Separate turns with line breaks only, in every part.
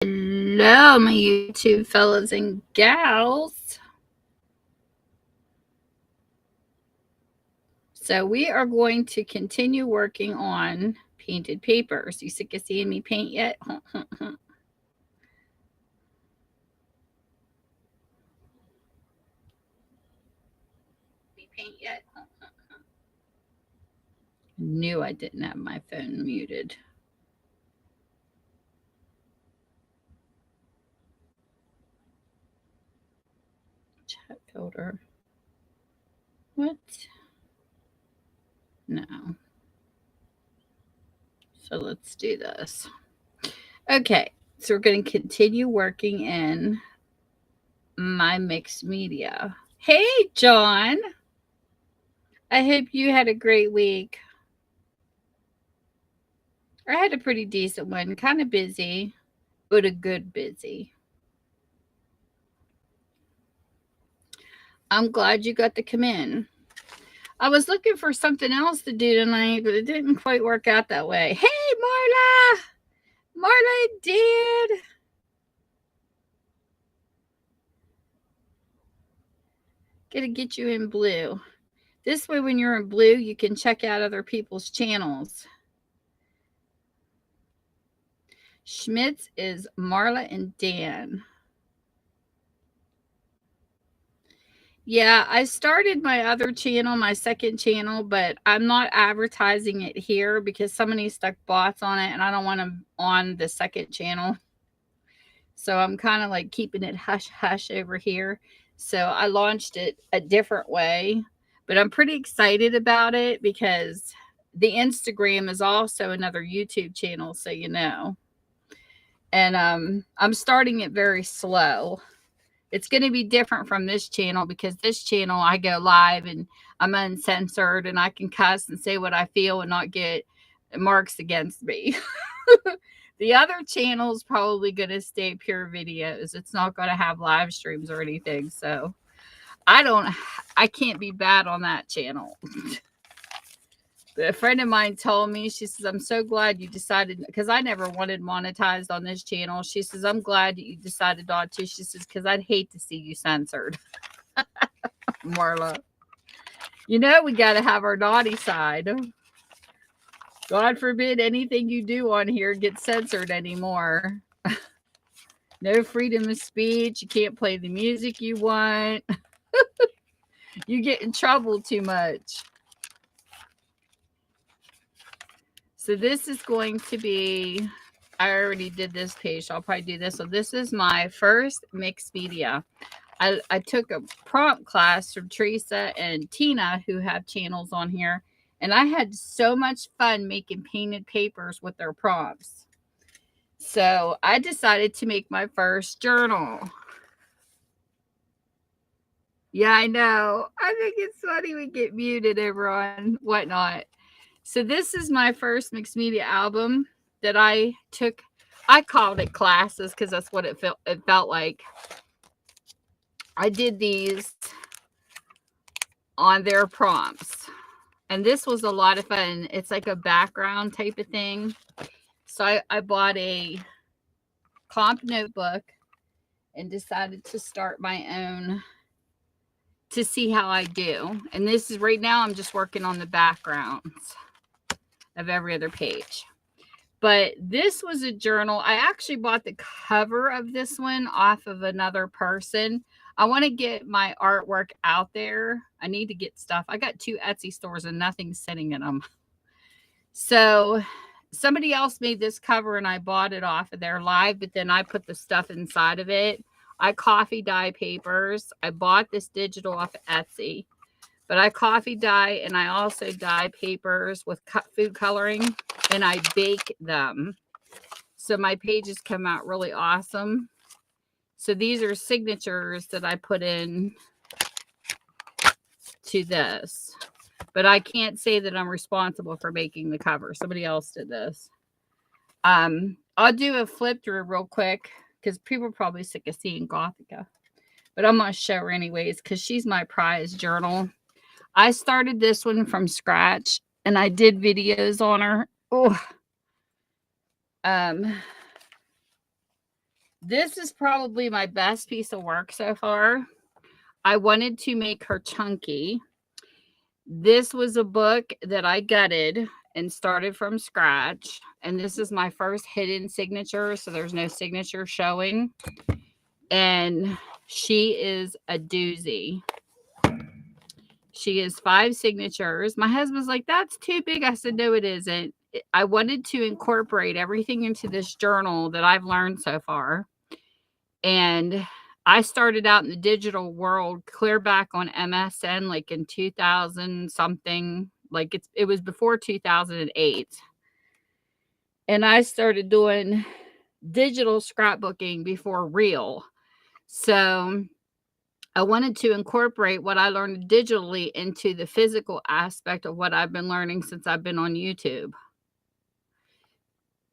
Hello, my YouTube fellas and gals. So we are going to continue working on painted papers. You sick of seeing me paint yet? Knew I didn't have my phone muted. Chat filter. What? No. So let's do this. Okay, so we're going to continue working in my mixed media. Hey, John. I hope you had a great week. I had a pretty decent one, kind of busy, but a good busy. I'm glad you got to come in. I was looking for something else to do tonight, but it didn't quite work out that way. Hey, Marla! Marla did. Gotta get you in blue. This way, when you're in blue, you can check out other people's channels. Schmitz is Marla and Dan. Yeah, I started my other channel, my second channel, but I'm not advertising it here because somebody stuck bots on it and I don't want them on the second channel. So I'm kind of like keeping it hush hush over here. So I launched it a different way, but I'm pretty excited about it because the Instagram is also another YouTube channel, so you know. And I'm starting it very slow. It's going to be different from this channel because this channel I go live and I'm uncensored and I can cuss and say what I feel and not get marks against me. The other channel is probably going to stay pure videos. It's not going to have live streams or anything. So I can't be bad on that channel. A friend of mine told me, she says, I'm so glad you decided, because I never wanted monetized on this channel. She says, I'm glad that you decided not to. She says, because I'd hate to see you censored. Marla. You know, we got to have our naughty side. God forbid anything you do on here gets censored anymore. No freedom of speech. You can't play the music you want. You get in trouble too much. So this is going to be, I already did this page. So I'll probably do this. So this is my first mixed media. I took a prompt class from Teresa and Tina, who have channels on here. And I had so much fun making painted papers with their prompts. So I decided to make my first journal. Yeah, I know. I think it's funny we get muted over on whatnot. So this is my first mixed media album that I took. I called it classes because that's what it felt like. I did these on their prompts. And this was a lot of fun. It's like a background type of thing. So I bought a comp notebook and decided to start my own to see how I do. And this is right now, I'm just working on the backgrounds of every other page. But this was a journal. I actually bought the cover of this one off of another person. I want to get my artwork out there. I need to get stuff. I got 2 Etsy stores and nothing's sitting in them. So somebody else made this cover and I bought it off of their live, but then I put the stuff inside of it. I coffee dye papers. I bought this digital off of Etsy, but I coffee dye and I also dye papers with food coloring and I bake them. So my pages come out really awesome. So these are signatures that I put in to this, but I can't say that I'm responsible for making the cover. Somebody else did this. I'll do a flip through real quick because people are probably sick of seeing Gothica, but I'm going to show her anyways because she's my prize journal. I started this one from scratch and I did videos on her. Oh, This is probably my best piece of work so far. I wanted to make her chunky. This was a book that I gutted and started from scratch. And this is my first hidden signature. So there's no signature showing. And she is a doozy. She is 5 signatures. My husband's like, that's too big. I said, no, it isn't. I wanted to incorporate everything into this journal that I've learned so far. And I started out in the digital world clear back on MSN, like in 2000 something. Like it was before 2008. And I started doing digital scrapbooking before real. So I wanted to incorporate what I learned digitally into the physical aspect of what I've been learning since I've been on YouTube.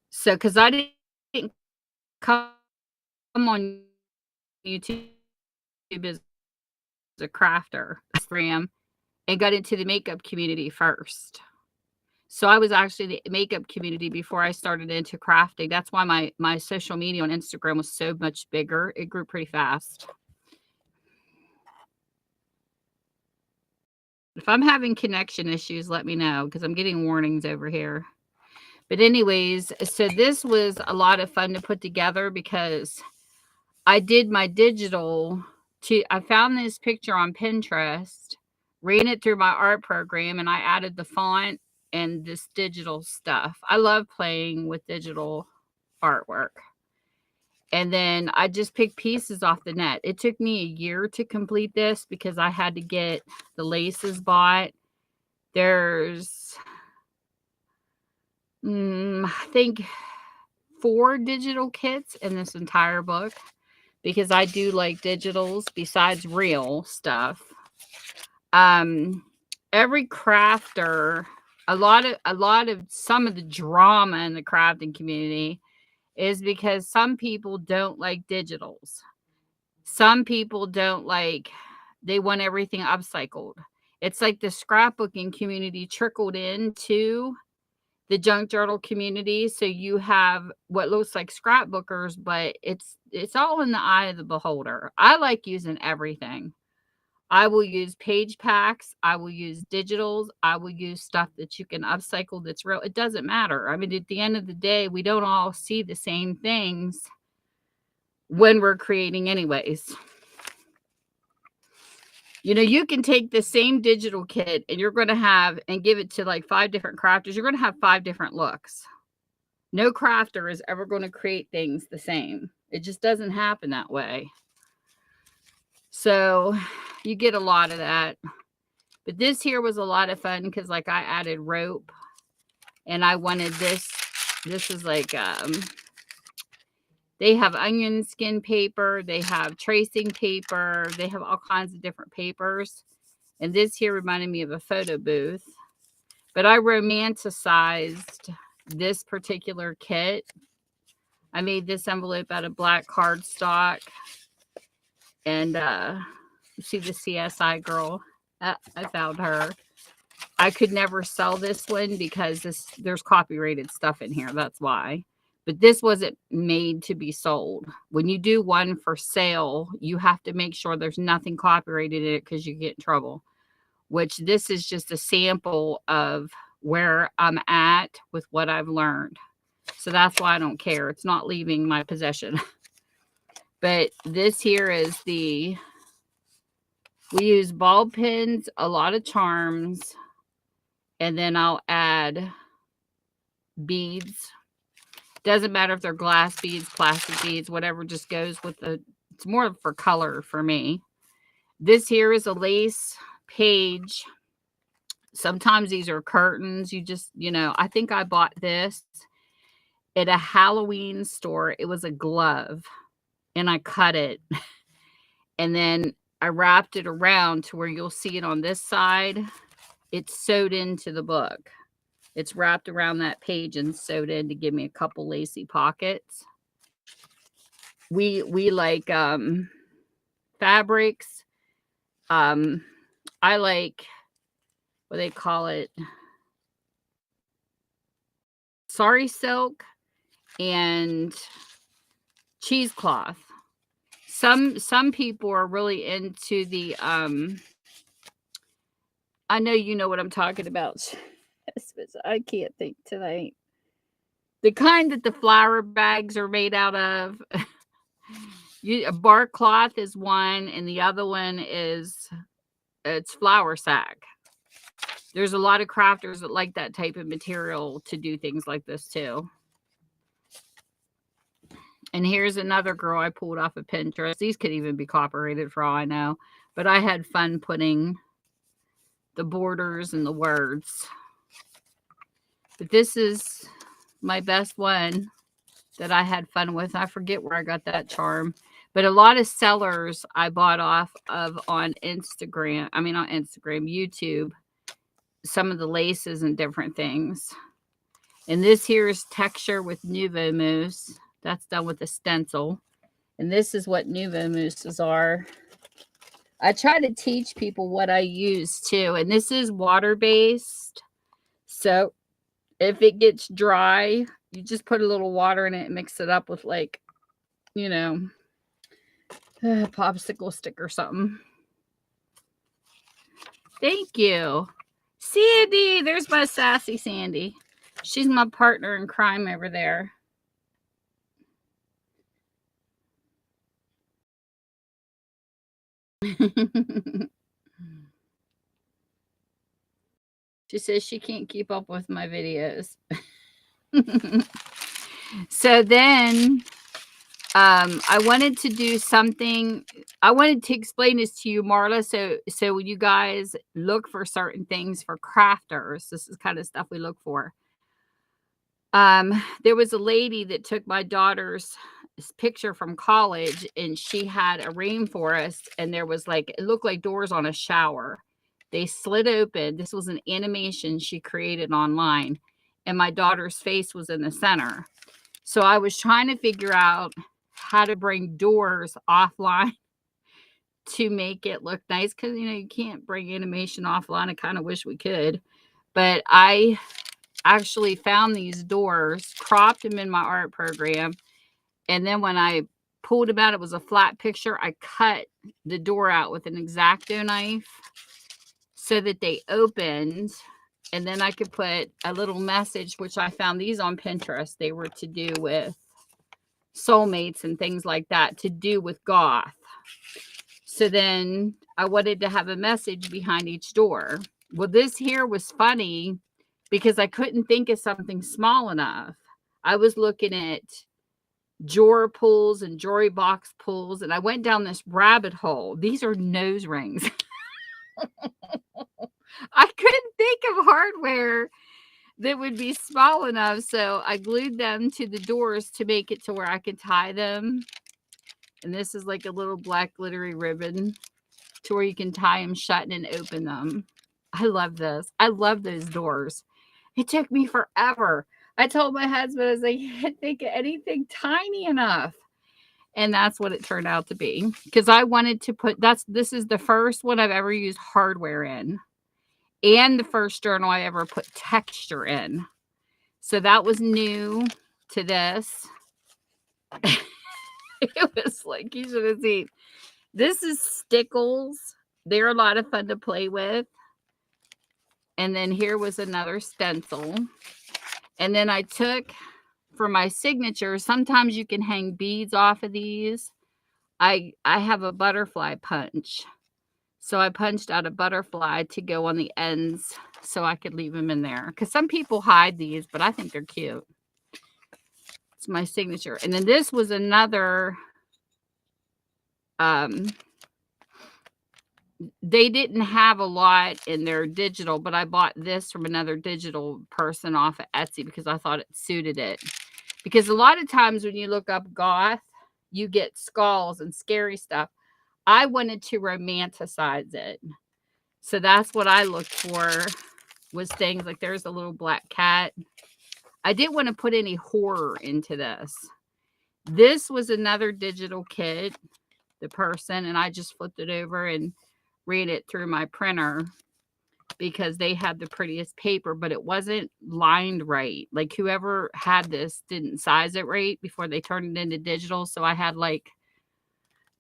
So, because I didn't come on YouTube as a crafter, Instagram, and got into the makeup community first. So I was actually the makeup community before I started into crafting. That's why my social media on Instagram was so much bigger. It grew pretty fast. If I'm having connection issues, let me know because I'm getting warnings over here. But anyways, so this was a lot of fun to put together because I did my digital I found this picture on Pinterest, ran it through my art program, and I added the font and this digital stuff. I love playing with digital artwork. And then I just picked pieces off the net. It took me a year to complete this because I had to get the laces bought. There's, I think, 4 digital kits in this entire book because I do like digitals besides real stuff. Every crafter, some of the drama in the crafting community is because some people don't like digitals. Some people they want everything upcycled. It's like the scrapbooking community trickled into the junk journal community. So you have what looks like scrapbookers, but it's all in the eye of the beholder. I like using everything. I will use page packs. I will use digitals. I will use stuff that you can upcycle that's real. It doesn't matter. I mean, at the end of the day, we don't all see the same things when we're creating anyways. You know, you can take the same digital kit and you're going to have and give it to like 5 different crafters. You're going to have 5 different looks. No crafter is ever going to create things the same. It just doesn't happen that way. So you get a lot of that. But this here was a lot of fun because like I added rope and I wanted this. This is like, they have onion skin paper. They have tracing paper. They have all kinds of different papers. And this here reminded me of a photo booth. But I romanticized this particular kit. I made this envelope out of black cardstock. And you see the CSI girl. I found her. I could never sell this one because there's copyrighted stuff in here. That's why. But this wasn't made to be sold. When you do one for sale, you have to make sure there's nothing copyrighted in it because you get in trouble. Which this is just a sample of where I'm at with what I've learned. So that's why I don't care. It's not leaving my possession. But this here is we use ball pins, a lot of charms, and then I'll add beads. Doesn't matter if they're glass beads, plastic beads, whatever just goes with it's more for color for me. This here is a lace page. Sometimes these are curtains. I think I bought this at a Halloween store. It was a glove and I cut it and then I wrapped it around to where you'll see it on this side. It's sewed into the book. It's wrapped around that page and sewed in to give me a couple lacy pockets. We like fabrics. I like what they call it, sari silk and cheesecloth. Some people are really into the I know you know what I'm talking about. I can't think tonight. The kind that the flour bags are made out of. A bark cloth is one, and the other one is it's flour sack. There's a lot of crafters that like that type of material to do things like this too. And here's another girl I pulled off of Pinterest. These could even be copyrighted for all I know. But I had fun putting the borders and the words. But this is my best one that I had fun with. I forget where I got that charm. But a lot of sellers I bought off of on Instagram. I mean, on Instagram, YouTube. Some of the laces and different things. And this here is texture with Nuvo Mousse. That's done with a stencil. And this is what Nuvo Mousses are. I try to teach people what I use too. And this is water-based. So if it gets dry, you just put a little water in it and mix it up with like, you know, a popsicle stick or something. Thank you. Sandy, there's my sassy Sandy. She's my partner in crime over there. She says she can't keep up with my videos. So then I wanted to do something. I wanted to explain this to you, Marla. So when you guys look for certain things for crafters, this is kind of stuff we look for. There was a lady that took my daughter's picture from college, and she had a rainforest, and there was like, it looked like doors on a shower. They slid open. This was an animation she created online, and my daughter's face was in the center. So I was trying to figure out how to bring doors offline to make it look nice, because you can't bring animation offline. I kind of wish we could, but I actually found these doors, cropped them in my art program, and then when I pulled them out, it was a flat picture. I cut the door out with an X-Acto knife so that they opened, and then I could put a little message, which I found these on Pinterest. They were to do with soulmates and things like that, to do with goth. So then I wanted to have a message behind each door. Well, this here was funny because I couldn't think of something small enough. I was looking at drawer pulls and jewelry box pulls, and I went down this rabbit hole. These are nose rings. I couldn't think of hardware that would be small enough, so I glued them to the doors to make it to where I could tie them. And this is like a little black glittery ribbon to where you can tie them shut and then open them. I love this. I love those doors. It took me forever. I told my husband, I was like, I can't think of anything tiny enough. And that's what it turned out to be. Because I wanted to put, this is the first one I've ever used hardware in. And the first journal I ever put texture in. So that was new to this. It was like, you should have seen. This is stickles. They're a lot of fun to play with. And then here was another stencil. And then I took, for my signature, sometimes you can hang beads off of these. I have a butterfly punch. So I punched out a butterfly to go on the ends so I could leave them in there. Because some people hide these, but I think they're cute. It's my signature. And then this was another, they didn't have a lot in their digital, but I bought this from another digital person off of Etsy because I thought it suited it. Because a lot of times when you look up goth, you get skulls and scary stuff. I wanted to romanticize it. So that's what I looked for, was things like, there's a little black cat. I didn't want to put any horror into this. This was another digital kit, the person, and I just flipped it over and ran it through my printer. because they had the prettiest paper, but it wasn't lined right. Like whoever had this didn't size it right before they turned it into digital. So I had like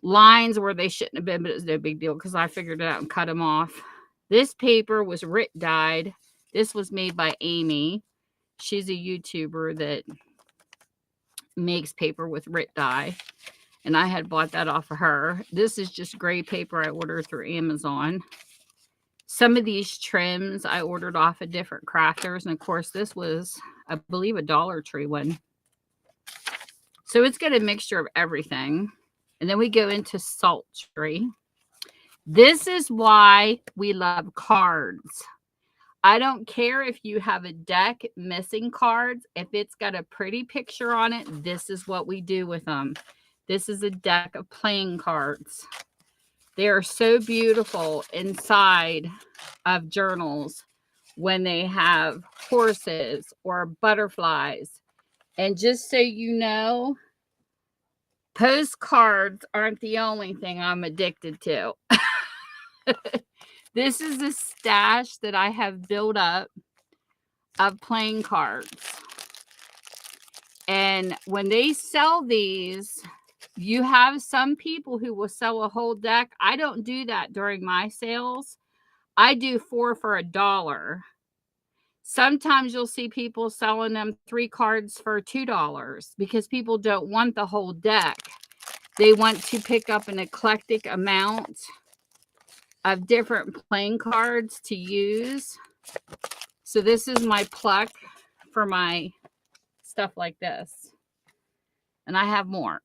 lines where they shouldn't have been, but it was no big deal because I figured it out and cut them off. This paper was RIT dyed. This was made by Amy. She's a YouTuber that makes paper with RIT dye. And I had bought that off of her. This is just gray paper I ordered through Amazon. Some of these trims I ordered off of different crafters. And of course, this was, I believe, a Dollar Tree one. So it's got a mixture of everything. And then we go into sultry. This is why we love cards. I don't care if you have a deck missing cards. If it's got a pretty picture on it, this is what we do with them. This is a deck of playing cards. They are so beautiful inside of journals when they have horses or butterflies. And just so you know, postcards aren't the only thing I'm addicted to. This is a stash that I have built up of playing cards. And when they sell these, you have some people who will sell a whole deck. I don't do that during my sales. I do 4 for $1. Sometimes you'll see people selling them 3 cards for $2 because people don't want the whole deck. They want to pick up an eclectic amount of different playing cards to use. So this is my pluck for my stuff like this. And I have more.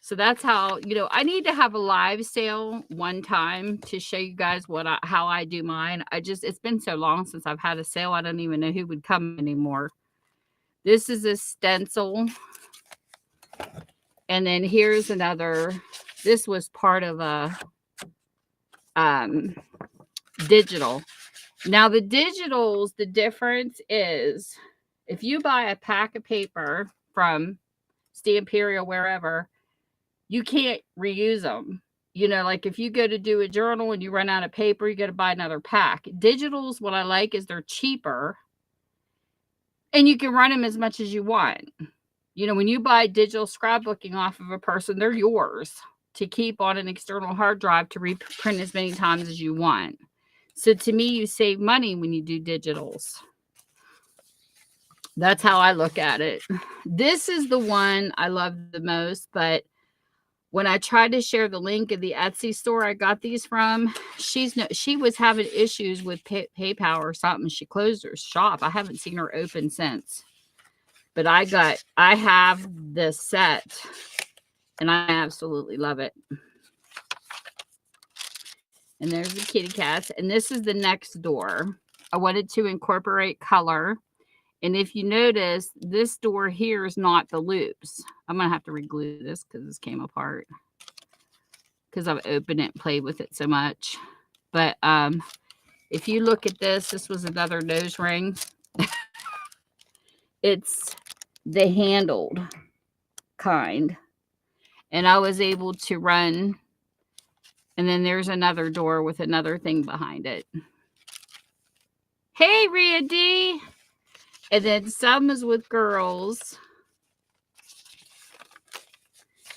So that's how, you know, I need to have a live sale one time to show you guys how I do mine. It's been so long since I've had a sale. I don't even know who would come anymore. This is a stencil. And then here's another. This was part of a digital. Now the digitals, the difference is if you buy a pack of paper from Stamperia, wherever, you can't reuse them. You know, like if you go to do a journal and you run out of paper, you got to buy another pack. Digitals, what I like is they're cheaper and you can run them as much as you want. You know, when you buy digital scrapbooking off of a person, they're yours to keep on an external hard drive to reprint as many times as you want. So to me, you save money when you do digitals. That's how I look at it. This is the one I love the most, but when I tried to share the link of the Etsy store I got these from, she was having issues with PayPal or something. She closed her shop. I haven't seen her open since. But I have this set and I absolutely love it. And there's the kitty cats. And this is the next door. I wanted to incorporate color. And if you notice, this door here is not the loops. I'm going to have to reglue this because this came apart. Because I've opened it and played with it so much. But if you look at this, this was another nose ring. It's the handled kind. And I was able to run. And then there's another door with another thing behind it. Hey, Rhea D. And then some is with girls.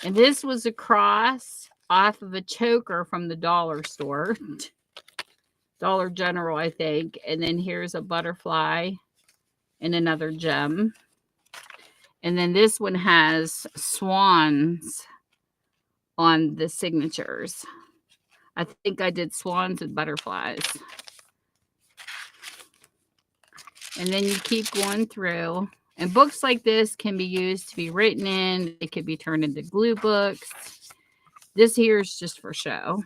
And this was a cross off of a choker from the dollar store. Dollar General, I think. And then here's a butterfly and another gem. And then this one has swans on the signatures. I think I did swans and butterflies. And then you keep going through. And books like this can be used to be written in. They could be turned into glue books. This here is just for show.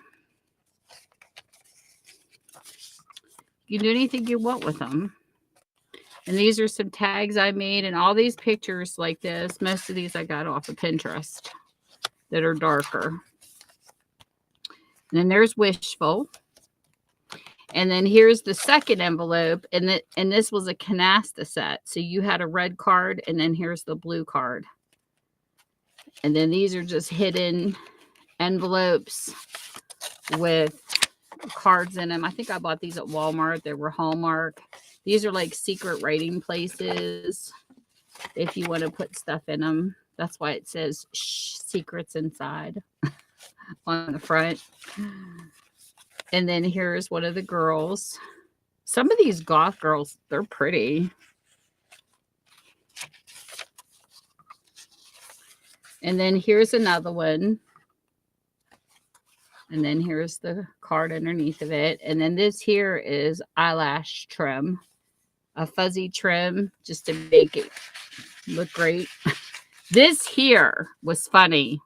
You can do anything you want with them. And these are some tags I made. And all these pictures like this, most of these I got off of Pinterest that are darker. And then there's Wishful. And then here's the second envelope. And this was a canasta set. So you had a red card and then here's the blue card. And then these are just hidden envelopes with cards in them. I think I bought these at Walmart. They were Hallmark. These are like secret writing places if you want to put stuff in them. That's why it says shh, secrets inside on the front. And then here's one of the girls. Some of these goth girls, they're pretty. And then here's another one. And then here's the card underneath of it. And then this here is eyelash trim. A fuzzy trim just to make it look great. This here was funny.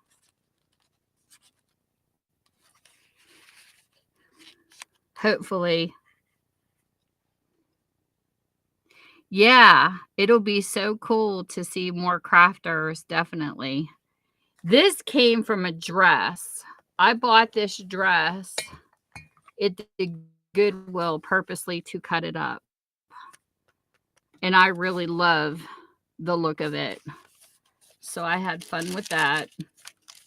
Hopefully. Yeah, it'll be so cool to see more crafters, definitely. This came from a dress. I bought this dress at the Goodwill purposely to cut it up. And I really love the look of it. So I had fun with that.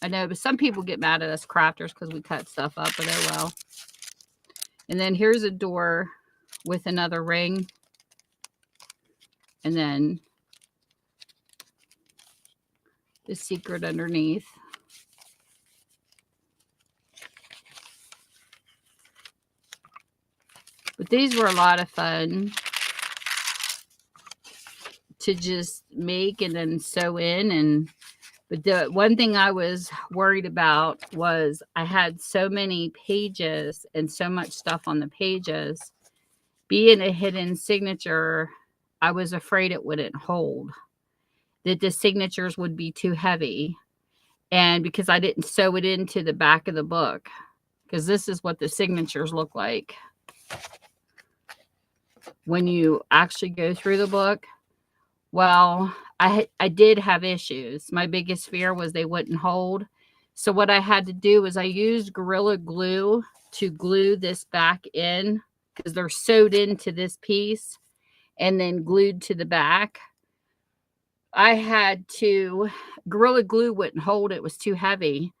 I know, but some people get mad at us crafters because we cut stuff up, but oh well. And then here's a door with another ring. And then the secret underneath. But these were a lot of fun to just make and then sew in. But the one thing I was worried about was I had so many pages and so much stuff on the pages. Being a hidden signature, I was afraid it wouldn't hold, that the signatures would be too heavy. And because I didn't sew it into the back of the book, because this is what the signatures look like when you actually go through the book. Well, I did have issues. My biggest fear was they wouldn't hold. So what I had to do was I used Gorilla Glue to glue this back in, because they're sewed into this piece and then glued to the back. I had to, Gorilla Glue wouldn't hold. It was too heavy.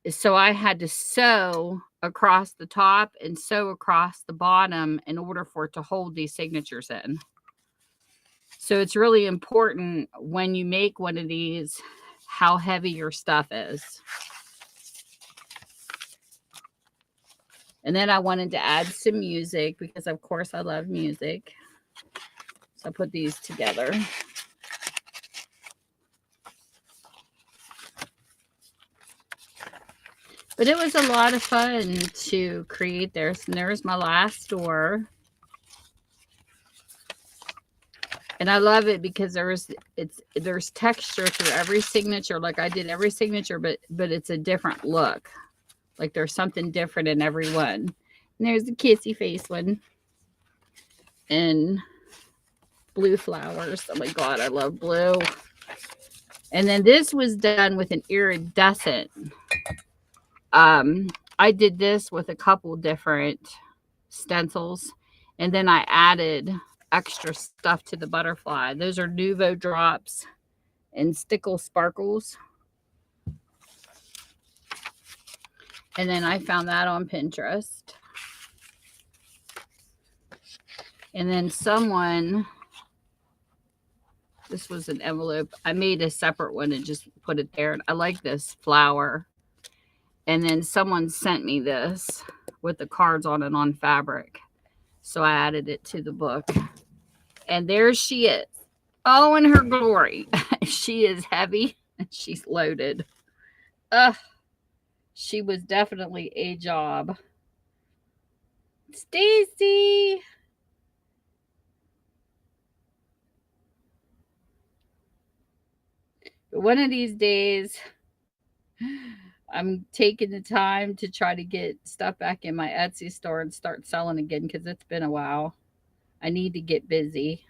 So I had to sew across the top and sew across the bottom in order for it to hold these signatures in. So it's really important when you make one of these, how heavy your stuff is. And then I wanted to add some music because, of course, I love music. So I put these together. But it was a lot of fun to create this. And there's my last door. And I love it because there's texture through every signature. Like I did every signature, but it's a different look. Like there's something different in every one. And there's the kissy face one. And blue flowers. Oh my God, I love blue. And then this was done with an iridescent. I did this with a couple different stencils. And then I added extra stuff to the butterfly. Those are Nuvo drops and Stickle Sparkles. And then I found that on Pinterest. And then someone, this was an envelope. I made a separate one and just put it there. I like this flower. And then someone sent me this with the cards on it on fabric. So I added it to the book. And there she is. Oh, in her glory. She is heavy and she's loaded. She was definitely a job. Stacy. One of these days, I'm taking the time to try to get stuff back in my Etsy store and start selling again because it's been a while. I need to get busy.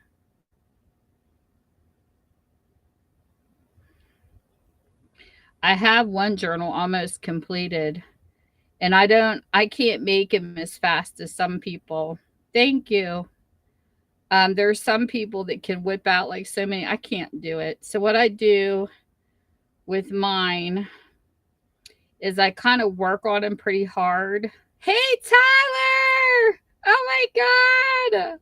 I have one journal almost completed, and I can't make them as fast as some people. Thank you. There's some people that can whip out like so many. I can't do it. So what I do with mine is I kind of work on them pretty hard Hey, Tyler! Oh my God!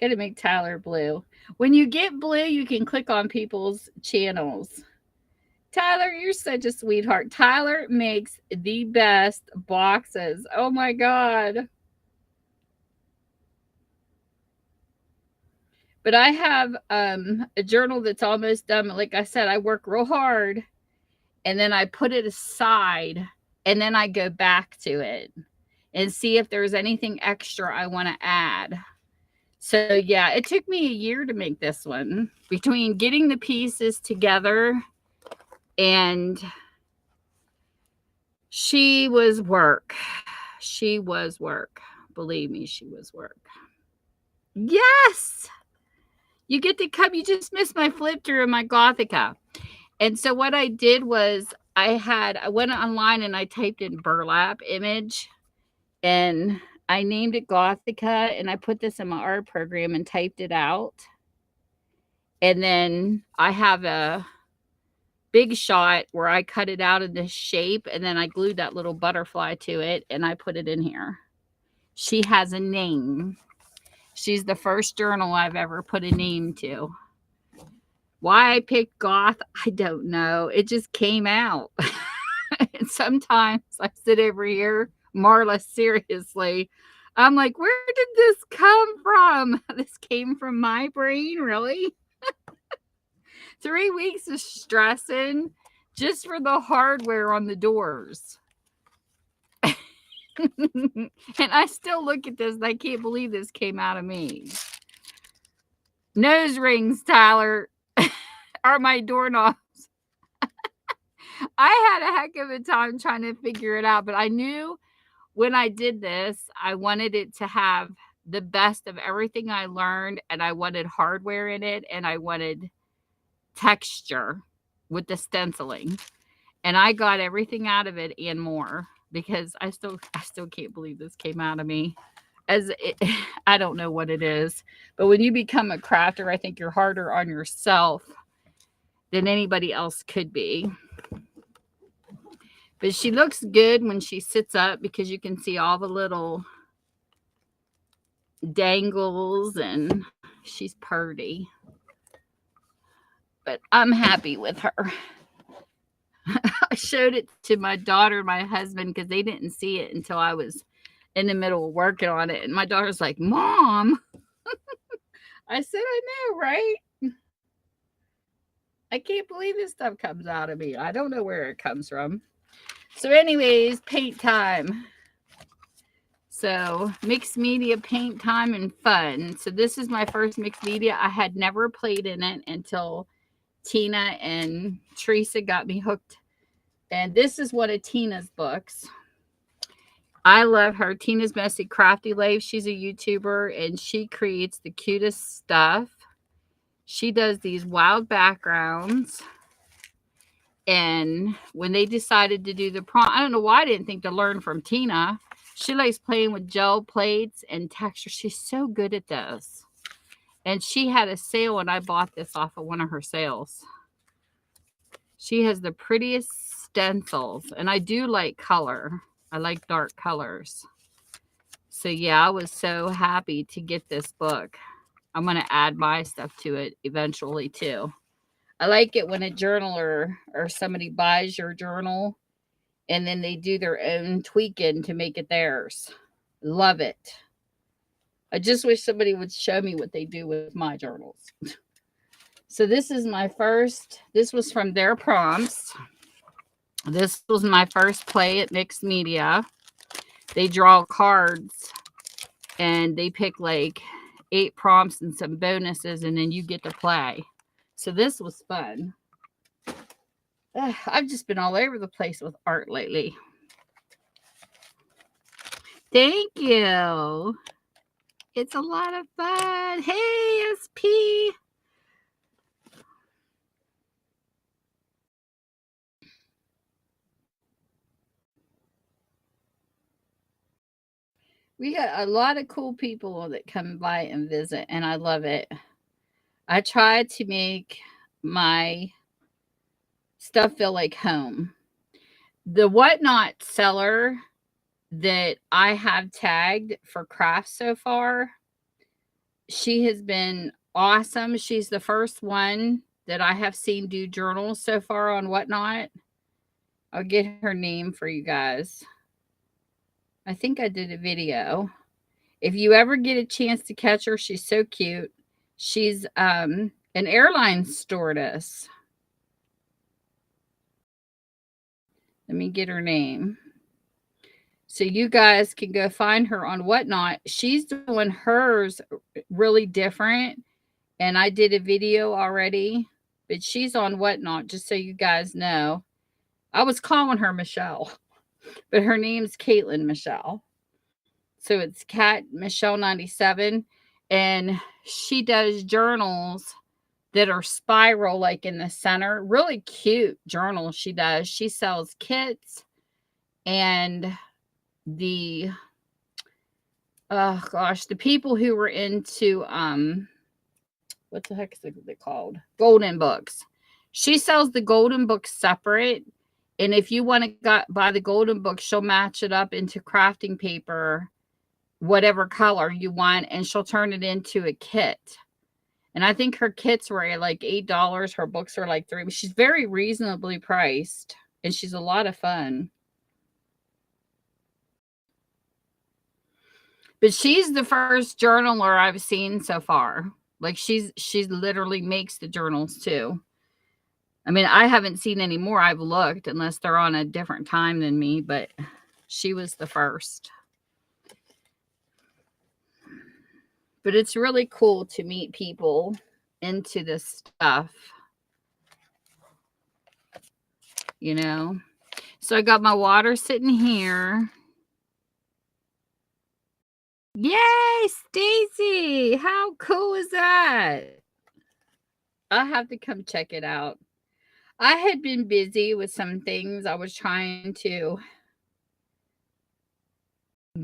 Gotta make Tyler blue. When you get blue, you can click on people's channels. Tyler, you're such a sweetheart. Tyler makes the best boxes. Oh my God. But I have a journal that's almost done. Like I said, I work real hard and then I put it aside and then I go back to it and see if there's anything extra I want to add. So, yeah, it took me a year to make this one between getting the pieces together and she was work. She was work. Believe me, she was work. Yes. You get to come. You just missed my flip through and my Gothica. And so what I did was I went online and I typed in burlap image and I named it Gothica and I put this in my art program and typed it out. And then I have a big shot where I cut it out in this shape and then I glued that little butterfly to it and I put it in here. She has a name. She's the first journal I've ever put a name to. Why I picked goth, I don't know. It just came out. And sometimes I sit over here, Marla, seriously. I'm like, where did this come from? This came from my brain, really? 3 weeks of stressing just for the hardware on the doors. And I still look at this and I can't believe this came out of me. Nose rings, Tyler, are my doorknobs. I had a heck of a time trying to figure it out, but I knew when I did this, I wanted it to have the best of everything I learned, and I wanted hardware in it, and I wanted texture with the stenciling. And I got everything out of it and more because I still can't believe this came out of me. I don't know what it is, but when you become a crafter, I think you're harder on yourself than anybody else could be. But she looks good when she sits up because you can see all the little dangles and she's purty. But I'm happy with her. I showed it to my daughter and my husband because they didn't see it until I was in the middle of working on it. And my daughter's like, Mom. I said, I know, right? I can't believe this stuff comes out of me. I don't know where it comes from. So anyways, paint time. So mixed media, paint time, and fun. So this is my first mixed media. I had never played in it until Tina and Teresa got me hooked. And this is one of Tina's books. I love her. Tina's Messy Crafty Life. She's a YouTuber and she creates the cutest stuff. She does these wild backgrounds. And when they decided to do the prompt, I don't know why I didn't think to learn from Tina. She likes playing with gel plates and texture. She's so good at this. And she had a sale and I bought this off of one of her sales. She has the prettiest stencils. And I do like color. I like dark colors. So yeah, I was so happy to get this book. I'm going to add my stuff to it eventually too. I like it when a journaler or somebody buys your journal and then they do their own tweaking to make it theirs. Love it. I just wish somebody would show me what they do with my journals. So this is my first, this was from their prompts. This was my first play at Mixed Media. They draw cards and they pick like 8 prompts and some bonuses and then you get to play. So this was fun. I've just been all over the place with art lately. Thank you. It's a lot of fun. Hey, SP. We got a lot of cool people that come by and visit, and I love it. I try to make my stuff feel like home. The Whatnot seller that I have tagged for crafts so far, she has been awesome. She's the first one that I have seen do journals so far on Whatnot. I'll get her name for you guys. I think I did a video. If you ever get a chance to catch her, she's so cute. She's an airline stewardess. Let me get her name. So you guys can go find her on Whatnot. She's doing hers really different. And I did a video already, but she's on Whatnot, just so you guys know. I was calling her Michelle, but her name's Caitlin Michelle. So it's Cat Michelle 97. And she does journals that are spiral, like in the center. Really cute journals she does. She sells kits and the the people who were into what the heck is it called? Golden books. She sells the golden books separate. And if you want to buy the golden book, she'll match it up into crafting paper, whatever color you want, and she'll turn it into a kit. And I think her kits were like $8. Her books are like $3. She's very reasonably priced, and she's a lot of fun. But she's the first journaler I've seen so far. Like she literally makes the journals too. I mean, I haven't seen any more. I've looked, unless they're on a different time than me, but she was the first. But it's really cool to meet people into this stuff, you know. So I got my water sitting here. Yay, Stacy! How cool is that? I'll have to come check it out. I had been busy with some things I was trying to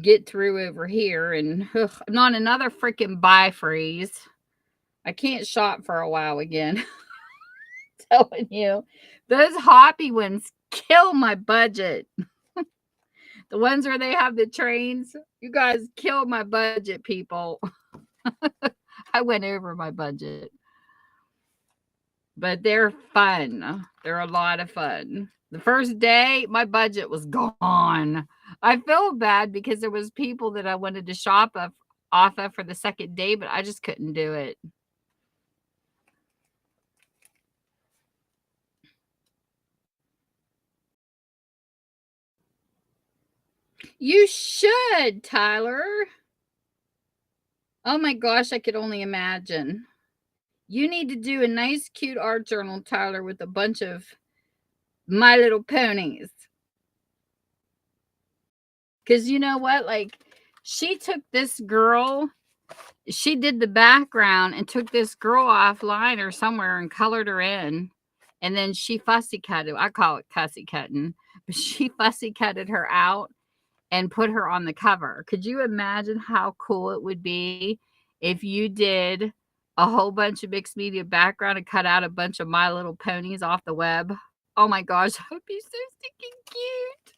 get through over here, and I'm on another freaking buy freeze. I can't shop for a while again. Telling you, those Hoppy ones kill my budget. The ones where they have the trains, you guys killed my budget, people. I went over my budget. But they're fun. They're a lot of fun. The first day, my budget was gone. I feel bad because there was people that I wanted to shop off of for the second day, but I just couldn't do it. You should, Tyler. Oh my gosh, I could only imagine. You need to do a nice, cute art journal, Tyler, with a bunch of My Little Ponies. Because you know what? Like, she took this girl, she did the background and took this girl offline or somewhere and colored her in. And then she fussy cutted. I call it cussy cutting. But she fussy cutted her out and put her on the cover. Could you imagine how cool it would be if you did a whole bunch of mixed media background and cut out a bunch of My Little Ponies off the web? Oh my gosh, that would be so stinking cute.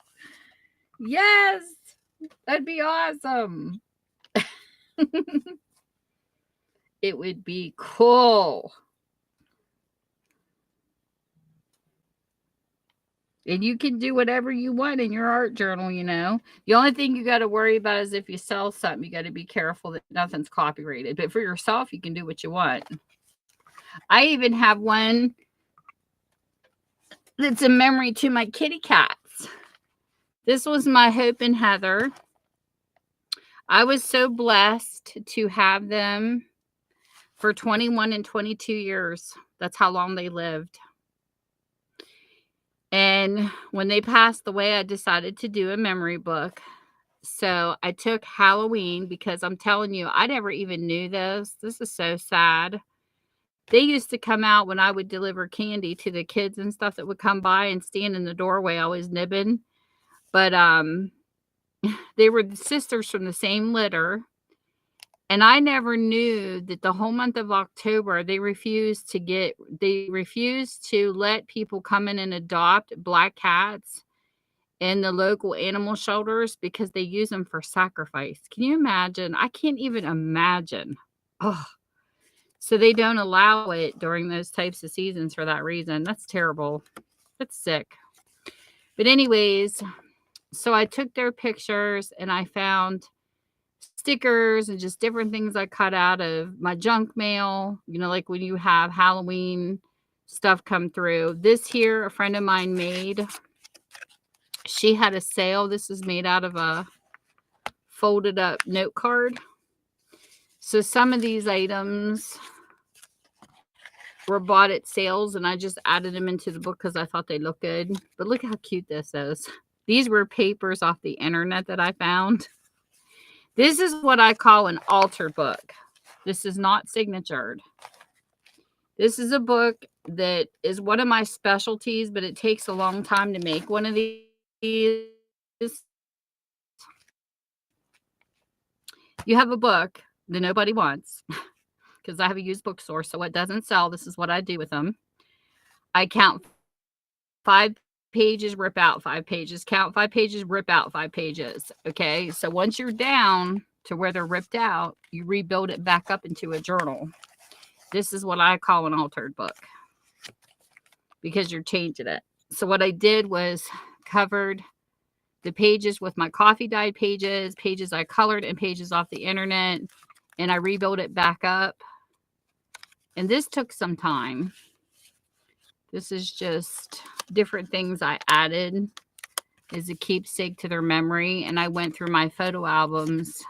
Yes, that'd be awesome. It would be cool. And you can do whatever you want in your art journal, you know. The only thing you got to worry about is if you sell something, you got to be careful that nothing's copyrighted. But for yourself, you can do what you want. I even have one that's a memory to my kitty cats. This was my Hope and Heather. I was so blessed to have them for 21 and 22 years. That's how long they lived. And when they passed away, I decided to do a memory book. So I took Halloween, because I'm telling you, I never even knew this. This is so sad. They used to come out when I would deliver candy to the kids and stuff that would come by and stand in the doorway, always nibbing. But they were the sisters from the same litter. And I never knew that the whole month of October, they refused to let people come in and adopt black cats in the local animal shelters because they use them for sacrifice. Can you imagine? I can't even imagine. Oh, so they don't allow it during those types of seasons for that reason. That's terrible. That's sick. But anyways, so I took their pictures and I found stickers and just different things I cut out of my junk mail, like when you have Halloween stuff come through. This here, a friend of mine made. She had a sale. This is made out of a folded up note card. So some of these items were bought at sales and I just added them into the book because I thought they looked good. But look how cute this is. These were papers off the internet that I found. This is what I call an altered book. This is not signatured. This is a book that is one of my specialties, but it takes a long time to make one of these. You have a book that nobody wants because I have a used bookstore, so it doesn't sell. This is what I do with them. I count 5 pages, rip out 5 pages, count 5 pages, rip out 5 pages. Okay, so once you're down to where they're ripped out, you rebuild it back up into a journal. This is what I call an altered book because you're changing it. So what I did was covered the pages with my coffee dyed pages, pages I colored, and pages off the internet, and I rebuilt it back up. And this took some time. This is just different things I added as a keepsake to their memory. And I went through my photo albums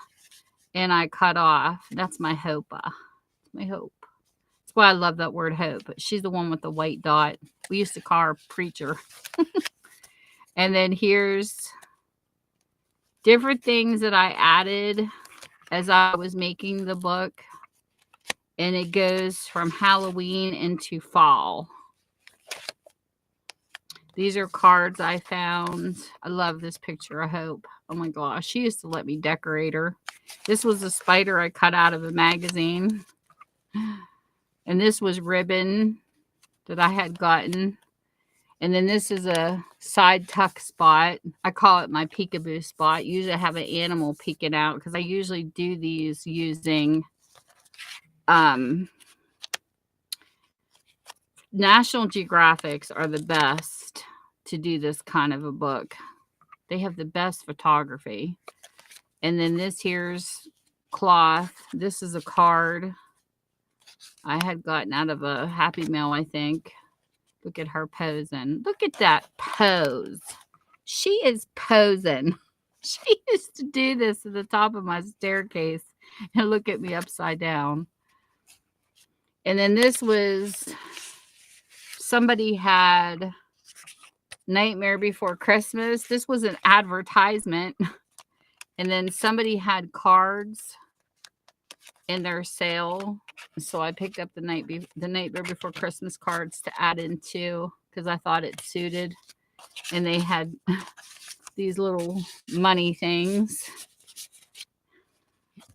and I cut off. That's my hope. My hope. That's why I love that word hope. She's the one with the white dot. We used to call her preacher. And then here's different things that I added as I was making the book. And it goes from Halloween into fall. These are cards I found. I love this picture of Hope. Oh my gosh, she used to let me decorate her. This was a spider I cut out of a magazine. And this was ribbon that I had gotten. And then this is a side tuck spot. I call it my peekaboo spot. Usually I have an animal peeking out because I usually do these using National Geographics are the best to do this kind of a book. They have the best photography. And then this here's cloth. This is a card I had gotten out of a Happy Mail, I think. Look at her posing. Look at that pose. She is posing. She used to do this at the top of my staircase and look at me upside down. And then this was, somebody had Nightmare Before Christmas. This was an advertisement. And then somebody had cards in their sale. So I picked up the Nightmare Before Christmas cards to add into because I thought it suited. And they had these little money things.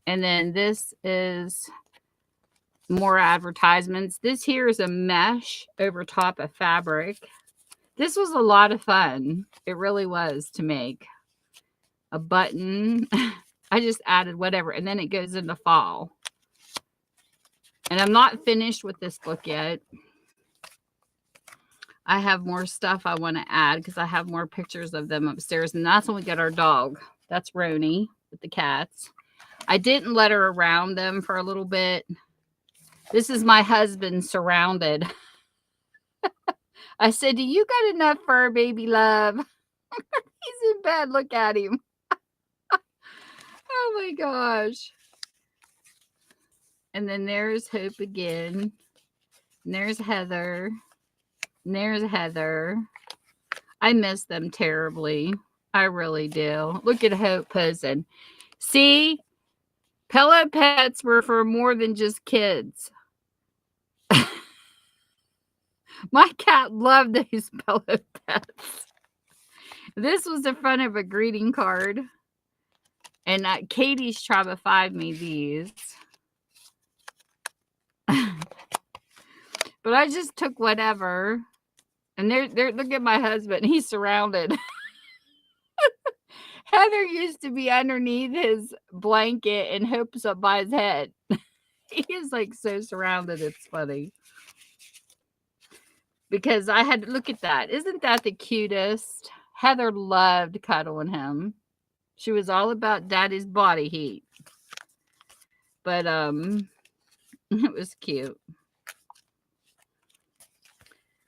And then this is more advertisements. This here is a mesh over top of fabric. This was a lot of fun. It really was to make. A button. I just added whatever. And then it goes into fall. And I'm not finished with this book yet. I have more stuff I want to add because I have more pictures of them upstairs. And that's when we get our dog. That's Roni with the cats. I didn't let her around them for a little bit. This is my husband surrounded. I said, do you got enough fur, baby love? He's in bed. Look at him. Oh my gosh. And then there's Hope again. And there's Heather. And there's Heather. I miss them terribly. I really do. Look at Hope posing. See? Pillow pets were for more than just kids. My cat loved these pillow pets. This was the front of a greeting card. And Katie's Tribe 5 made these. But I just took whatever. And they're look at my husband. He's surrounded. Heather used to be underneath his blanket and Hope was up by his head. He is like so surrounded. It's funny. Because I had to look at that. Isn't that the cutest? Heather loved cuddling him. She was all about daddy's body heat. But it was cute.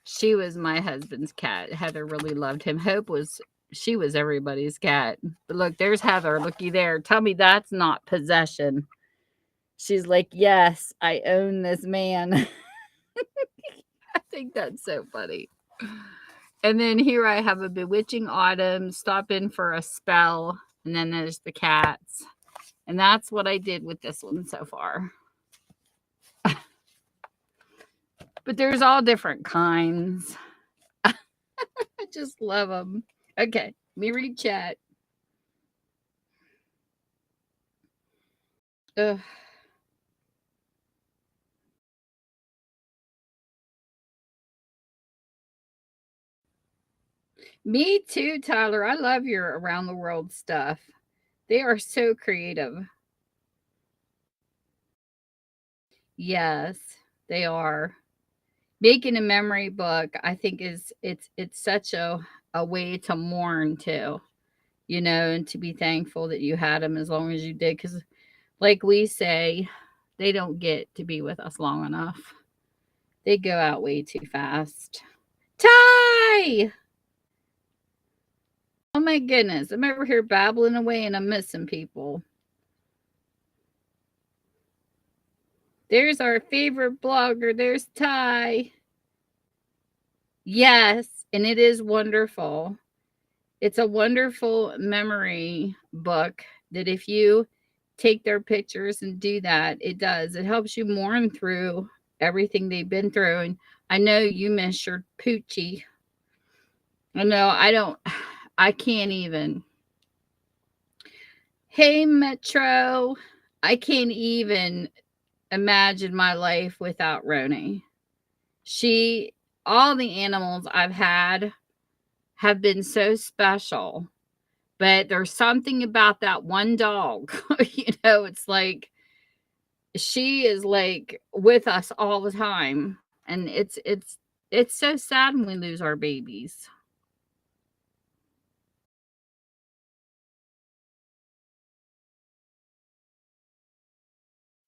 She was my husband's cat. Heather really loved him. She was everybody's cat. But look, there's Heather. Looky there. Tell me that's not possession. She's like, yes, I own this man. I think that's so funny. And then here I have a bewitching autumn, stop in for a spell, and then there's the cats. And that's what I did with this one so far. But there's all different kinds. I just love them. Okay, let me read chat. Ugh. Me too, Tyler. I love your around the world stuff. They are so creative. Yes, they are. Making a memory book, I think it's such a way to mourn too, and to be thankful that you had them as long as you did. Because, like we say, they don't get to be with us long enough. They go out way too fast. Ty! Oh my goodness. I'm over here babbling away and I'm missing people. There's our favorite blogger. There's Ty. Yes, and it is wonderful. It's a wonderful memory book that if you take their pictures and do that, it does. It helps you mourn through everything they've been through. And I know you miss your Poochie. I can't even. Hey, Metro. I can't even imagine my life without Roni. All the animals I've had have been so special, but there's something about that one dog. It's like she is like with us all the time, and it's so sad when we lose our babies.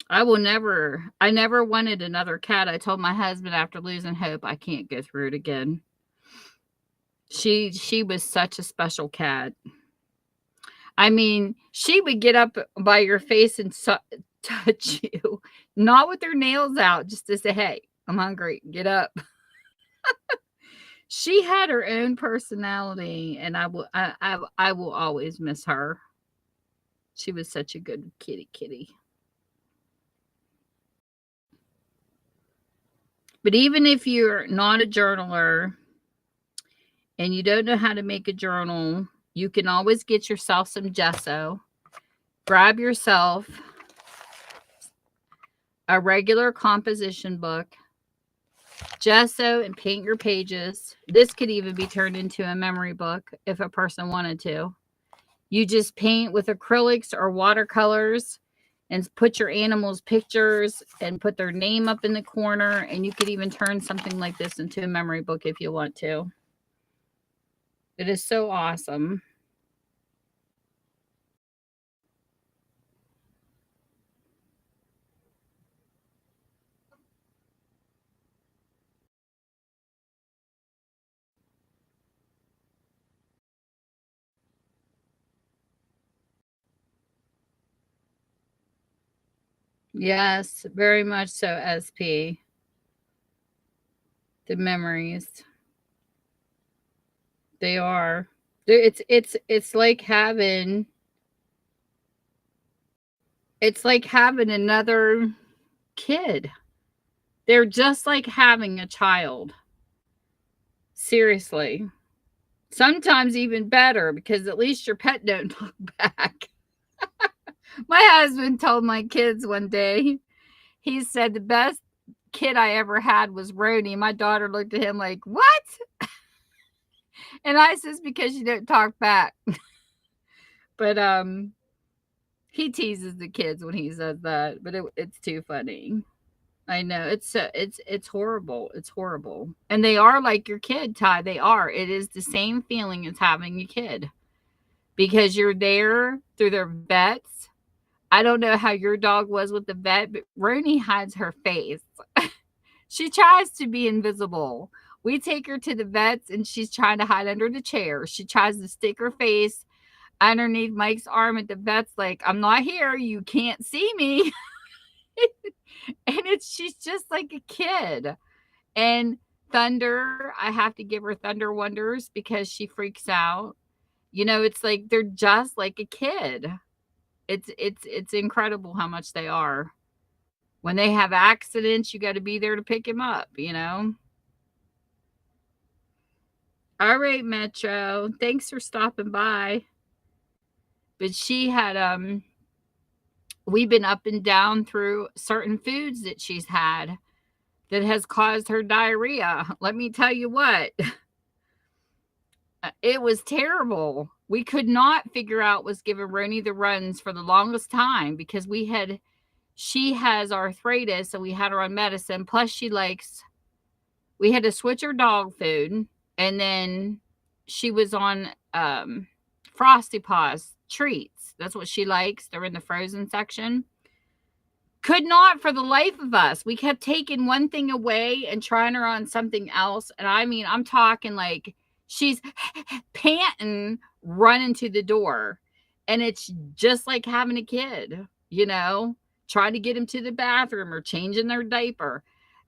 I never wanted another cat. I told my husband after losing Hope, I can't go through it again. She was such a special cat. I mean, she would get up by your face and touch you, not with her nails out, just to say, "Hey, I'm hungry. Get up." She had her own personality, and I will always miss her. She was such a good kitty. But even if you're not a journaler and you don't know how to make a journal, you can always get yourself some gesso. Grab yourself a regular composition book, gesso, and paint your pages. This could even be turned into a memory book if a person wanted to. You just paint with acrylics or watercolors and put your animals' pictures and put their name up in the corner. And you could even turn something like this into a memory book if you want to. It is so awesome. Yes, very much so, SP. The memories. They are. It's like having another kid. They're just like having a child. Seriously. Sometimes even better because at least your pet don't talk back. My husband told my kids one day, he said the best kid I ever had was Roni. My daughter looked at him like, "What?" And I says, "Because you don't talk back." But he teases the kids when he says that, but it's too funny. I know it's horrible. It's horrible, and they are like your kid, Ty. They are. It is the same feeling as having a kid because you're there through their vets. I don't know how your dog was with the vet, but Roni hides her face. She tries to be invisible. We take her to the vets and she's trying to hide under the chair. She tries to stick her face underneath Mike's arm at the vet's like, I'm not here. You can't see me. And she's just like a kid. And Thunder, I have to give her Thunder Wonders because she freaks out. You know, it's like they're just like a kid. It's incredible how much they are. When they have accidents, you got to be there to pick him up, you know. All right, Metro. Thanks for stopping by. But she had we've been up and down through certain foods that she's had that has caused her diarrhea. Let me tell you what. It was terrible. We could not figure out what's giving Roni the runs for the longest time because she has arthritis, so we had her on medicine. Plus we had to switch her dog food, and then she was on Frosty Paws treats. That's what she likes. They're in the frozen section. Could not for the life of us. We kept taking one thing away and trying her on something else. And I mean, I'm talking like she's panting, running to the door. And it's just like having a kid, you know, trying to get him to the bathroom or changing their diaper.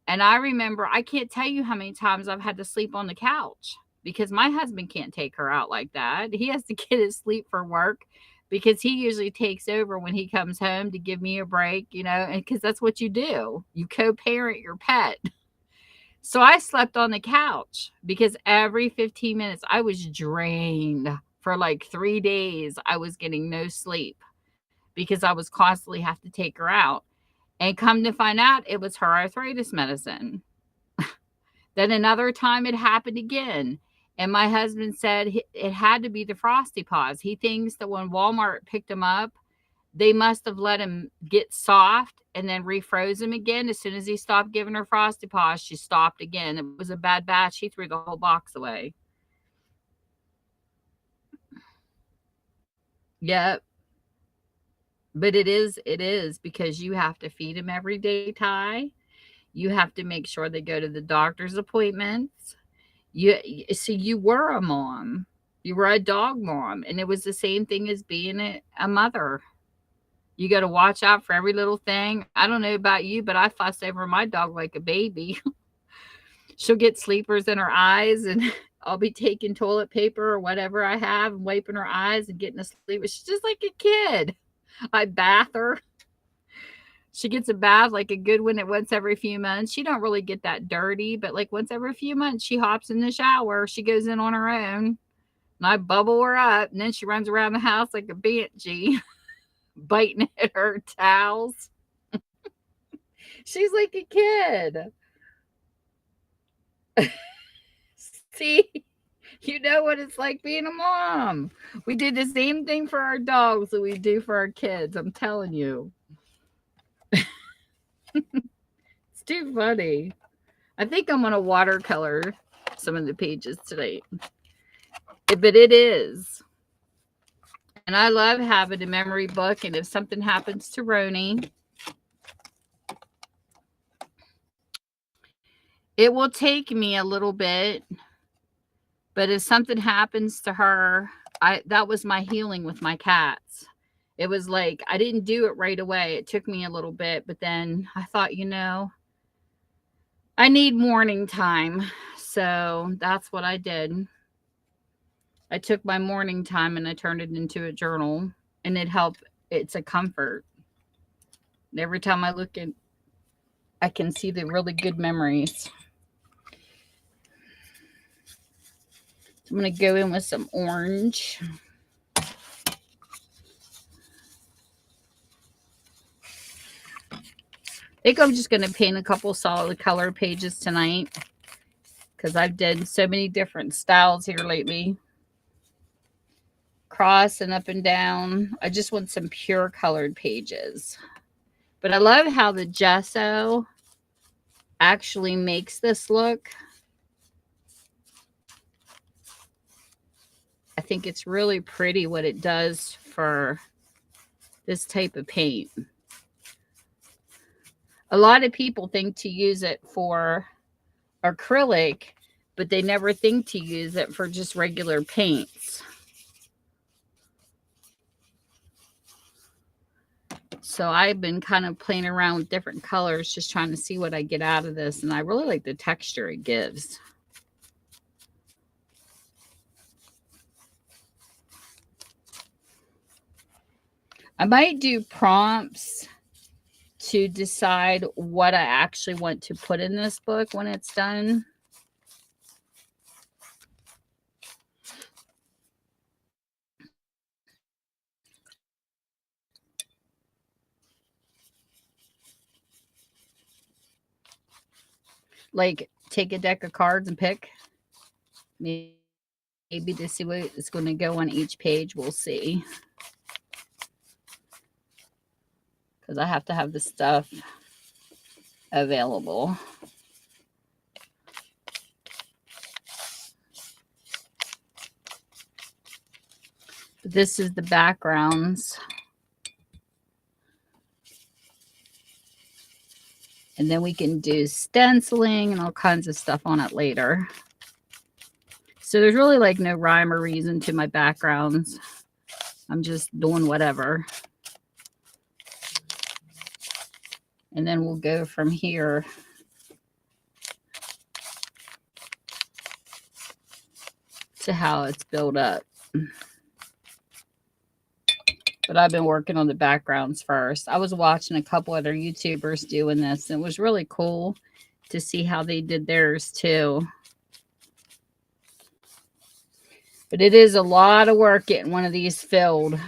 And I remember, I can't tell you how many times I've had to sleep on the couch because my husband can't take her out like that. He has to get his sleep for work because he usually takes over when he comes home to give me a break, you know, and because that's what you do. You co-parent your pet. So I slept on the couch because every 15 minutes I was drained for like 3 days. I was getting no sleep because I was constantly have to take her out. And come to find out, it was her arthritis medicine. Then another time it happened again. And my husband said it had to be the Frosty Paws. He thinks that when Walmart picked him up, they must have let him get soft and then refroze him again. As soon as he stopped giving her Frosty Paws, she stopped again. It was a bad batch. He threw the whole box away. Yep. But it is because you have to feed him every day, Ty. You have to make sure they go to the doctor's appointments. You were a mom. You were a dog mom. And it was the same thing as being a mother. You got to watch out for every little thing. I don't know about you, but I fuss over my dog like a baby. She'll get sleepers in her eyes, and I'll be taking toilet paper or whatever I have and wiping her eyes and getting asleep. She's just like a kid. I bath her. She gets a bath, like a good one, at once every few months. She don't really get that dirty, but like once every few months, she hops in the shower. She goes in on her own, and I bubble her up, and then she runs around the house like a banshee, biting at her towels. She's like a kid. See, you know what it's like being a mom. We do the same thing for our dogs that we do for our kids. I'm telling you. It's too funny. I think I'm going to watercolor some of the pages today. But it is. And I love having a memory book. And if something happens to Roni, it will take me a little bit. But if something happens to her, that was my healing with my cats. It was like, I didn't do it right away. It took me a little bit, but then I thought, you know, I need morning time. So that's what I did. I took my morning time and I turned it into a journal, and it helped. It's a comfort. And every time I look at, I can see the really good memories. I'm going to go in with some orange. I think I'm just going to paint a couple solid color pages tonight because I've done so many different styles here lately. across and up and down. I just want some pure colored pages. But I love how the gesso actually makes this look. I think it's really pretty what it does for this type of paint. A lot of people think to use it for acrylic, but they never think to use it for just regular paints. So I've been kind of playing around with different colors, just trying to see what I get out of this. And I really like the texture it gives. I might do prompts to decide what I actually want to put in this book when it's done. Like take a deck of cards and pick. Maybe to see what is going to go on each page. We'll see. Because I have to have the stuff available. But this is the backgrounds. And then we can do stenciling and all kinds of stuff on it later. So there's really like no rhyme or reason to my backgrounds. I'm just doing whatever. And then we'll go from here to how it's built up. But I've been working on the backgrounds first. I was watching a couple other YouTubers doing this, and it was really cool to see how they did theirs too. But it is a lot of work getting one of these filled,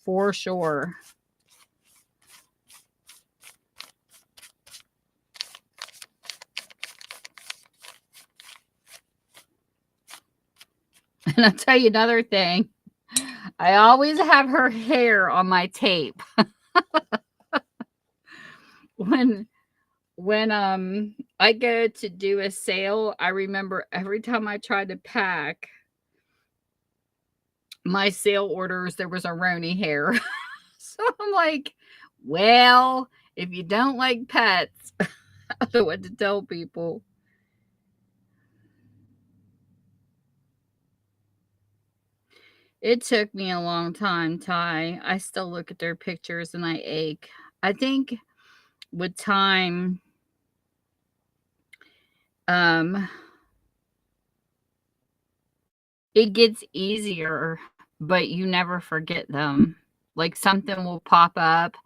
for sure. And I'll tell you another thing. I always have her hair on my tape. when I go to do a sale, I remember every time I tried to pack my sale orders, there was a Roni hair. So I'm like, well, if you don't like pets, I don't know what to tell people. It took me a long time, Ty. I still look at their pictures and I ache. I think with time, it gets easier, but you never forget them. Like something will pop up,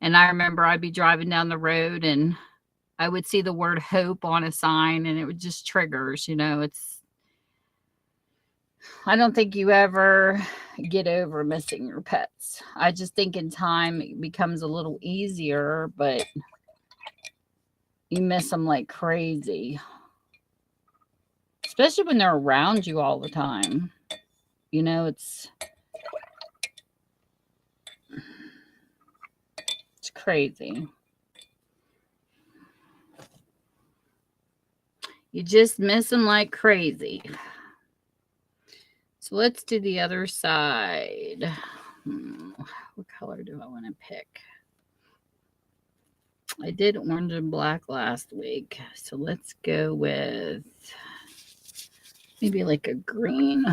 and I remember I'd be driving down the road and I would see the word hope on a sign, and it would just triggers, you know. I don't think you ever get over missing your pets. I just think in time it becomes a little easier, but you miss them like crazy. Especially when they're around you all the time. You know, it's crazy. You just miss them like crazy. So let's do the other side. What color do I want to pick? I did orange and black last week. So let's go with maybe like a green.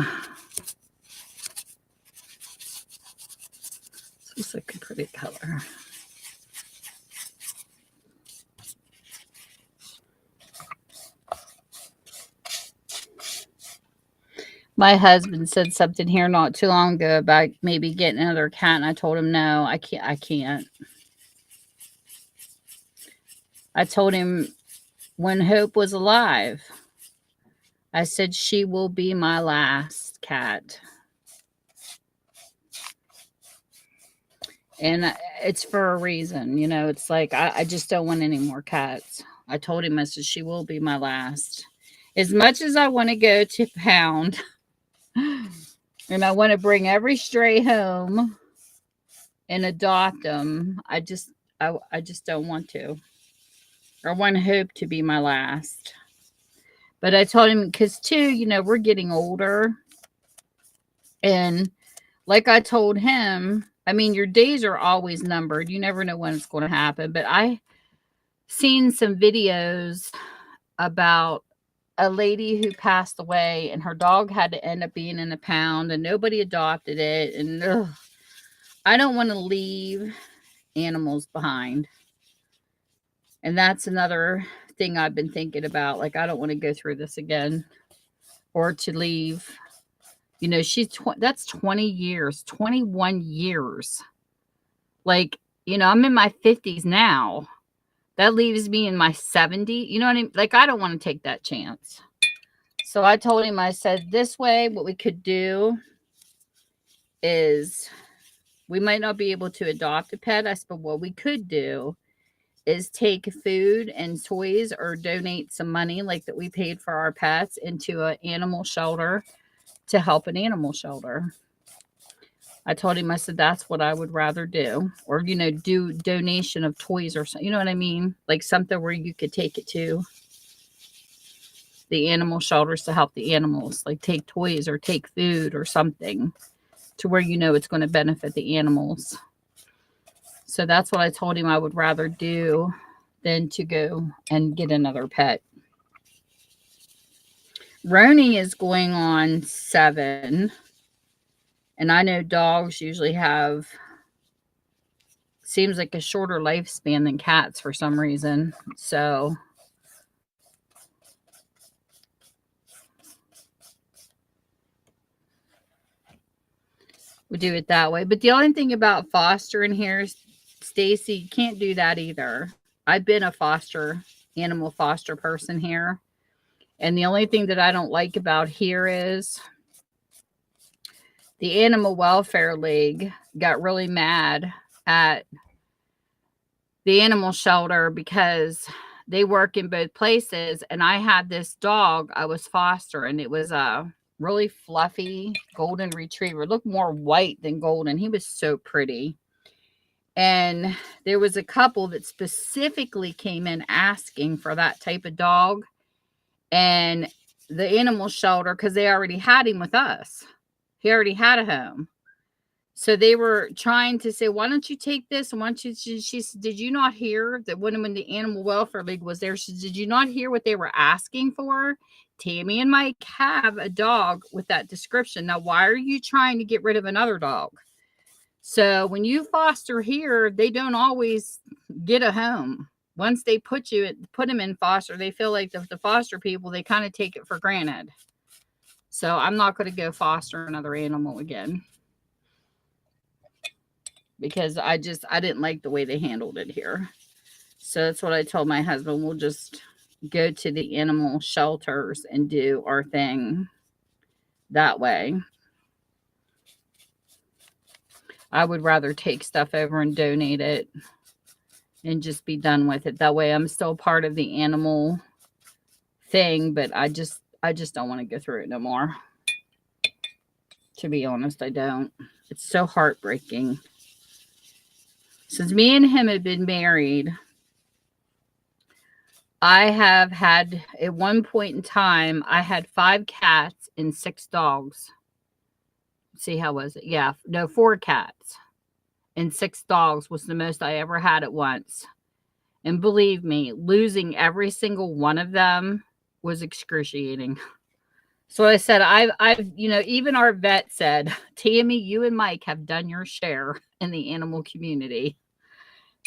This looks like a pretty color. My husband said something here not too long ago about maybe getting another cat, and I told him no, I can't. I told him when Hope was alive, I said she will be my last cat. And it's for a reason, you know. It's like I just don't want any more cats. I told him, I said she will be my last. As much as I want to go to Pound, And I want to bring every stray home and adopt them. I just don't want to. I want to hope to be my last. But I told him because too, we're getting older, and like I told him, I mean, your days are always numbered. You never know when it's going to happen. But I seen some videos about a lady who passed away, and her dog had to end up being in a pound, and nobody adopted it. And I don't want to leave animals behind. And that's another thing I've been thinking about. Like, I don't want to go through this again or to leave. That's 20 years, 21 years. Like, I'm in my 50s now. That leaves me in my 70s. You know what I mean? Like, I don't want to take that chance. So I told him, I said, this way, what we could do is we might not be able to adopt a pet. I said, but what we could do is take food and toys or donate some money like that we paid for our pets into an animal shelter to help an animal shelter. I told him, I said, that's what I would rather do. Or, do donation of toys or something. You know what I mean? Like something where you could take it to the animal shelters to help the animals. Like take toys or take food or something to where it's going to benefit the animals. So that's what I told him I would rather do than to go and get another pet. Roni is going on 7. And I know dogs usually seems like a shorter lifespan than cats for some reason. So we do it that way. But the only thing about fostering here, Stacy, you can't do that either. I've been a animal foster person here. And the only thing that I don't like about here is the Animal Welfare League got really mad at the animal shelter because they work in both places. And I had this dog I was fostering. It was a really fluffy golden retriever. Looked more white than golden. He was so pretty. And there was a couple that specifically came in asking for that type of dog. And the animal shelter, because they already had him with us. He already had a home. So they were trying to say, why don't you take this? And why don't you, she said, did you not hear that when the Animal Welfare League was there, she said, did you not hear what they were asking for? Tammy and Mike have a dog with that description. Now, why are you trying to get rid of another dog? So when you foster here, they don't always get a home. Once they put them in foster, they feel like the foster people, they kind of take it for granted. So I'm not going to go foster another animal again. Because I didn't like the way they handled it here. So that's what I told my husband. We'll just go to the animal shelters and do our thing that way. I would rather take stuff over and donate it and just be done with it. That way I'm still part of the animal thing, but I just don't want to go through it no more. To be honest, I don't. It's so heartbreaking. Since me and him had been married, I have had, at one point in time, I had 5 cats and 6 dogs. See, how was it? Yeah, no, 4 cats and 6 dogs was the most I ever had at once. And believe me, losing every single one of them was excruciating. So I said, I've, even our vet said, Tammy, you and Mike have done your share in the animal community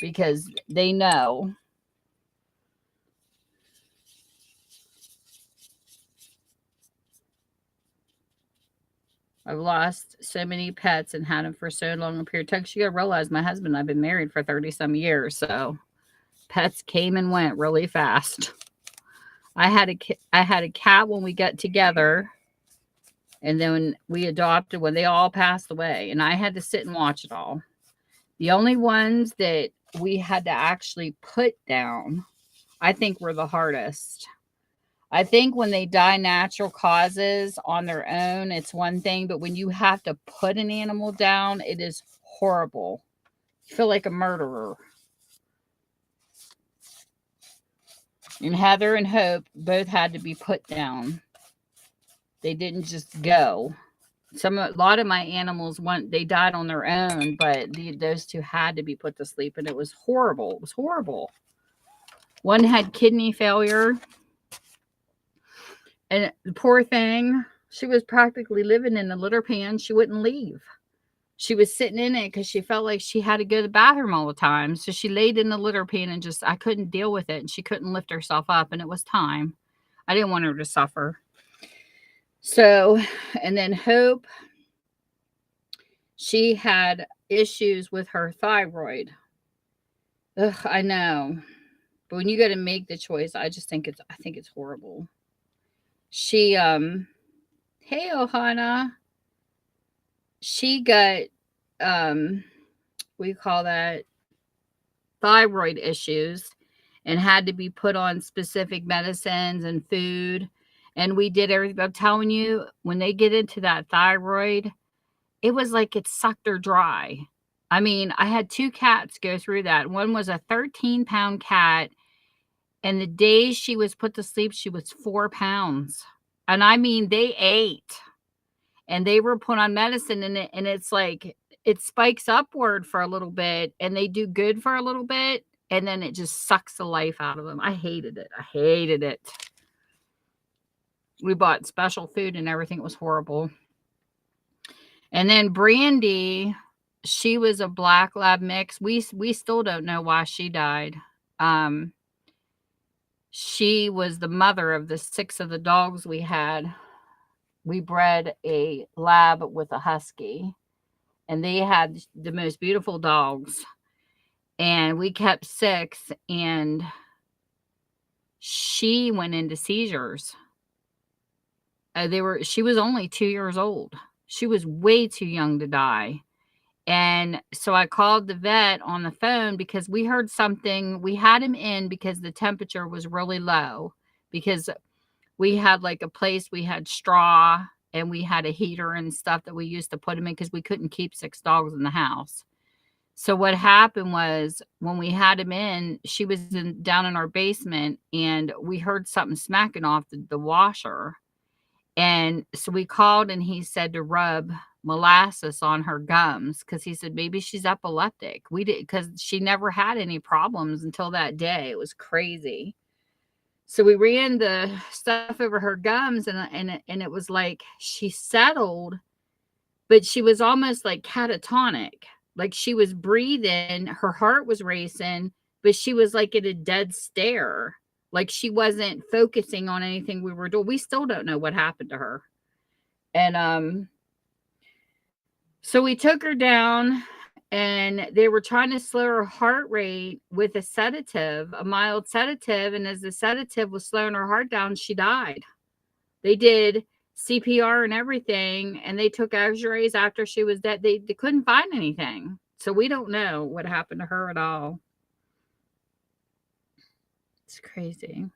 because they know. I've lost so many pets and had them for so long a period of time. You gotta realize my husband and I've been married for 30 some years, so pets came and went really fast. I had a cat when we got together, and then when we adopted when they all passed away, and I had to sit and watch it all. The only ones that we had to actually put down, I think, were the hardest. I think when they die natural causes on their own, it's one thing, but when you have to put an animal down, it is horrible. You feel like a murderer. And Heather and Hope both had to be put down. They didn't just go. A lot of my animals they died on their own, but those two had to be put to sleep, and it was horrible. It was horrible. One had kidney failure, and the poor thing, she was practically living in the litter pan. She wouldn't leave. She was sitting in it because she felt like she had to go to the bathroom all the time. So she laid in the litter pan and I couldn't deal with it. And she couldn't lift herself up, and it was time. I didn't want her to suffer. So, and then Hope, she had issues with her thyroid. Ugh, I know. But when you got to make the choice, I think it's horrible. She, hey, Ohana. She got, we call that thyroid issues, and had to be put on specific medicines and food. And we did everything. I'm telling you, when they get into that thyroid, it was like it sucked her dry. I mean, I had 2 cats go through that. One was a 13-pound cat, and the day she was put to sleep, she was 4 pounds. And I mean, they ate, and they were put on medicine, and it's like it spikes upward for a little bit, and they do good for a little bit, and then it just sucks the life out of them. I hated it. I hated it. We bought special food and everything. It was horrible. And then Brandy, she was a black lab mix. We still don't know why she died. She was the mother of the 6 of the dogs we had. We bred a lab with a husky, and they had the most beautiful dogs. And we kept 6, and she went into seizures. She was only 2 years old. She was way too young to die. And so I called the vet on the phone because we heard something. We had him in because the temperature was really low, because we had like a place, we had straw, and we had a heater and stuff that we used to put him in because we couldn't keep 6 dogs in the house. So what happened was, when we had him in, she was down in our basement, and we heard something smacking off the washer. And so we called, and he said to rub molasses on her gums, because he said maybe she's epileptic. We did, because she never had any problems until that day. It was crazy. So we ran the stuff over her gums, and it was like she settled, but she was almost like catatonic. Like she was breathing, her heart was racing, but she was like at a dead stare. Like she wasn't focusing on anything we were doing. We still don't know what happened to her. And so we took her down, and they were trying to slow her heart rate with a sedative, a mild sedative. And as the sedative was slowing her heart down, she died. They did CPR and everything, and they took x-rays after she was dead. They couldn't find anything. So we don't know what happened to her at all. It's crazy.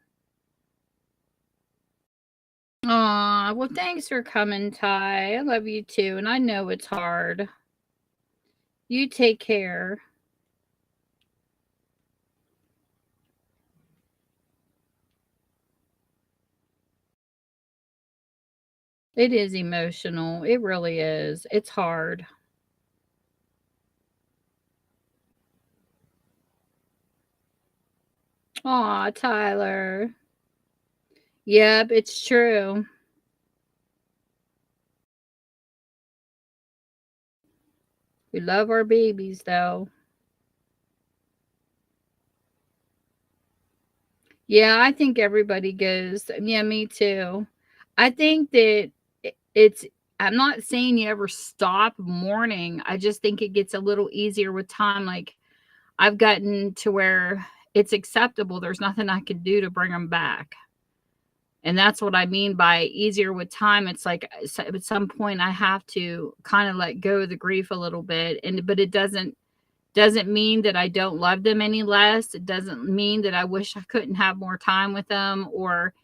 Aw, well, thanks for coming, Ty. I love you too, and I know it's hard. You take care. It is emotional. It really is. It's hard. Aw, Tyler. Yep, it's true. We love our babies, though. Yeah, I think everybody goes. Yeah, me too. I think that it's, I'm not saying you ever stop mourning. I just think it gets a little easier with time. Like, I've gotten to where it's acceptable. There's nothing I can do to bring them back. And that's what I mean by easier with time. It's like at some point I have to kind of let go of the grief a little bit. But it doesn't mean that I don't love them any less. It doesn't mean that I wish I couldn't have more time with them, or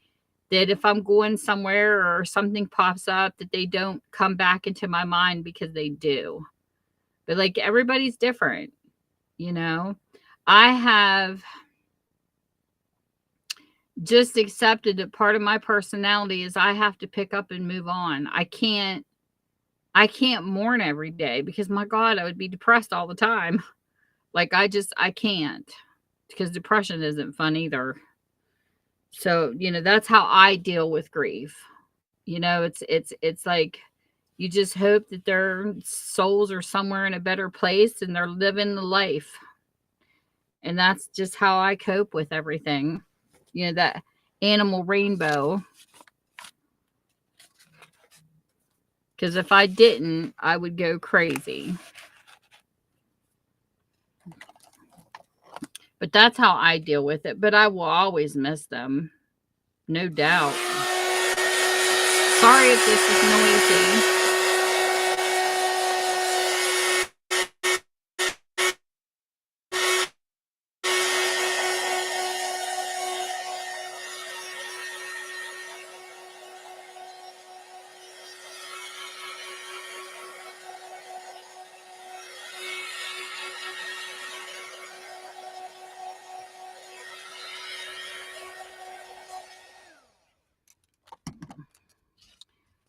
that if I'm going somewhere or something pops up, that they don't come back into my mind, because they do. But like, everybody's different, you know. I have just accepted that part of my personality is I have to pick up and move on. I can't mourn every day, because my God, I would be depressed all the time. Like, I can't, because depression isn't fun either. So, that's how I deal with grief. It's like, you just hope that their souls are somewhere in a better place and they're living the life. And that's just how I cope with everything. That animal rainbow. Because if I didn't, I would go crazy. But that's how I deal with it. But I will always miss them. No doubt. Sorry if this is noisy.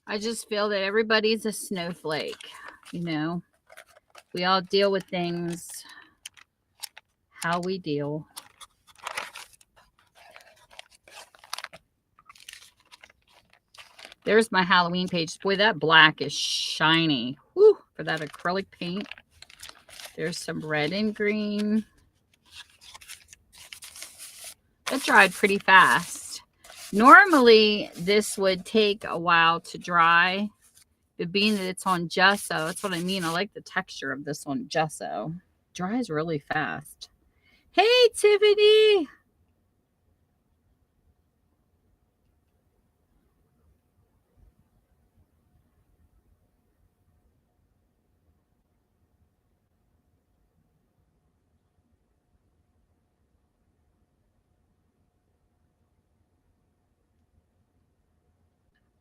I just feel that everybody's a snowflake, We all deal with things how we deal. There's my Halloween page. Boy, that black is shiny. Woo, for that acrylic paint. There's some red and green. That dried pretty fast. Normally, this would take a while to dry. But being that it's on gesso, that's what I mean. I like the texture of this on gesso. Dries really fast. Hey, Tiffany.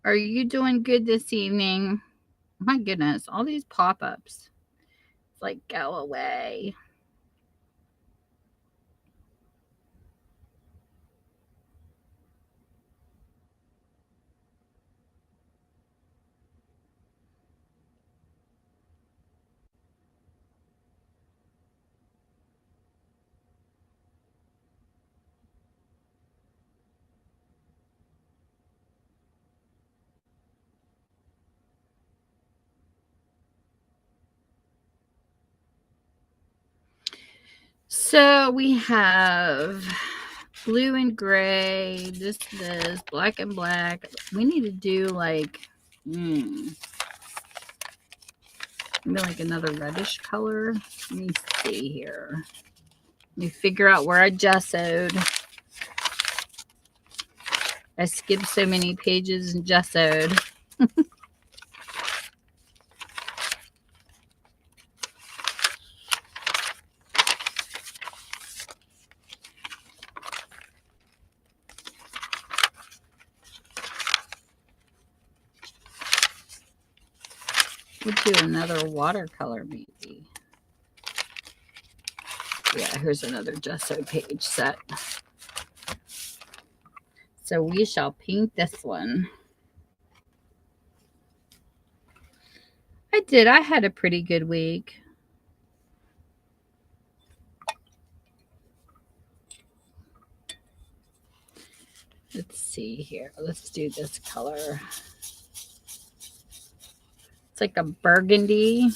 Are you doing good this evening? My goodness, all these pop-ups. It's like, go away. So we have blue and gray, this, black and black. We need to do like, maybe like another reddish color. Let me see here. Let me figure out where I gessoed. I skipped so many pages and gessoed. We'll do another watercolor maybe. Yeah, here's another gesso page set. So we shall paint this one. I did. I had a pretty good week. Let's see here. Let's do this color. It's like a burgundy.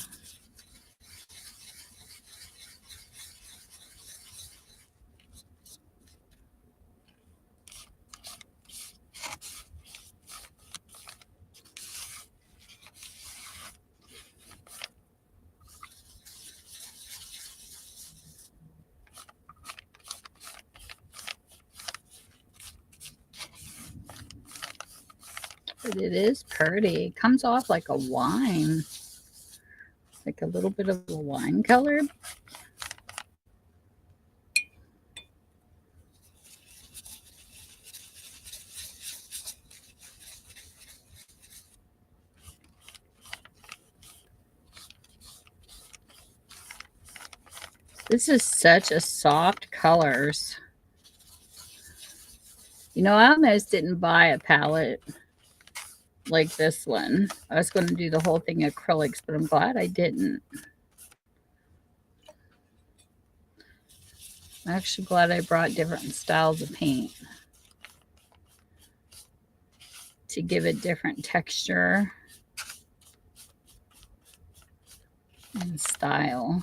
But it is pretty. It comes off like a wine. Like a little bit of a wine color. This is such a soft colors. You know, I almost didn't buy a palette like this one. I was going to do the whole thing acrylics, but I'm glad I didn't. I'm actually glad I brought different styles of paint to give it different texture and style.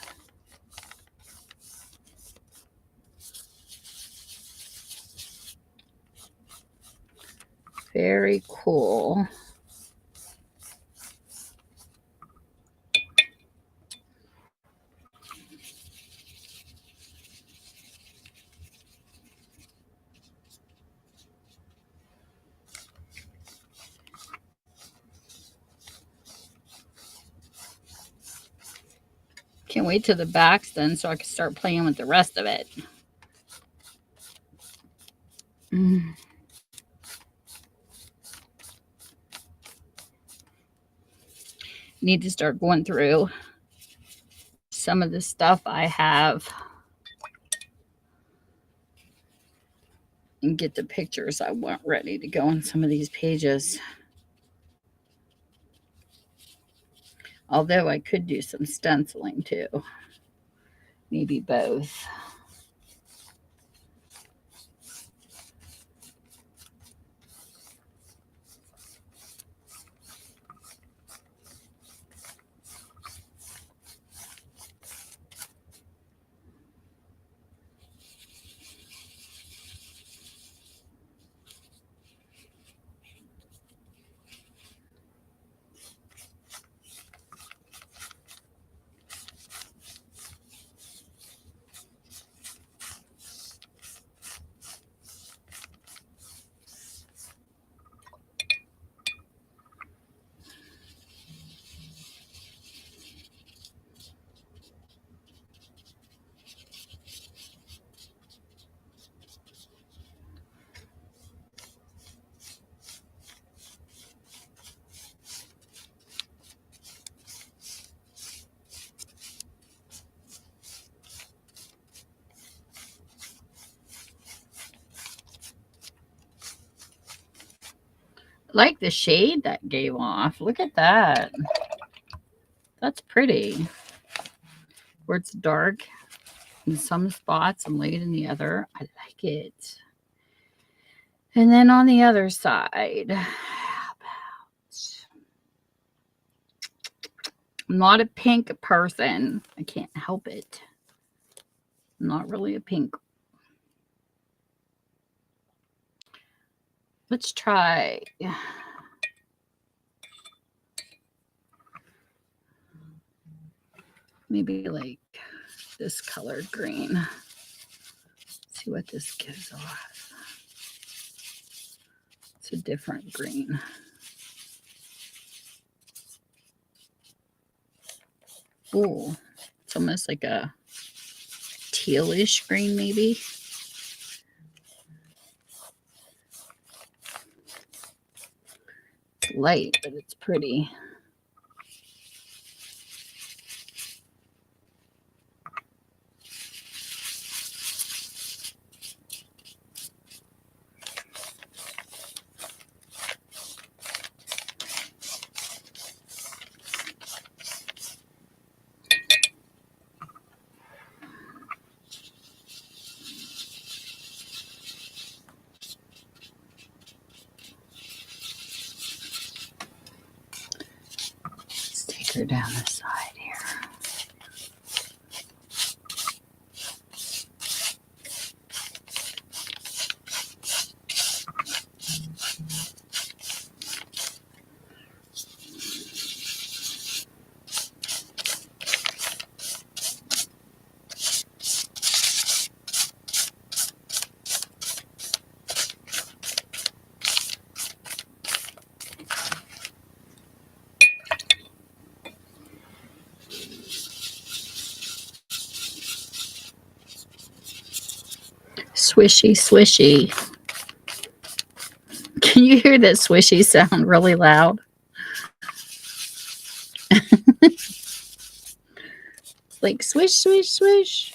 Very cool. Can't wait till the back's done so I can start playing with the rest of it. Need to start going through some of the stuff I have and get the pictures I want ready to go on some of these pages. Although I could do some stenciling too. Maybe both. Like the shade that gave off. Look at that. That's pretty. Where it's dark in some spots and light in the other. I like it. And then on the other side, how about... I'm not a pink person. I can't help it. I'm not really a pink. Let's try. Maybe like this colored green. Let's see what this gives off. It's a different green. Ooh, it's almost like a tealish green, maybe. It's light, but it's pretty. Her down the side here. Swishy, swishy. Can you hear that swishy sound really loud? Like swish, swish, swish.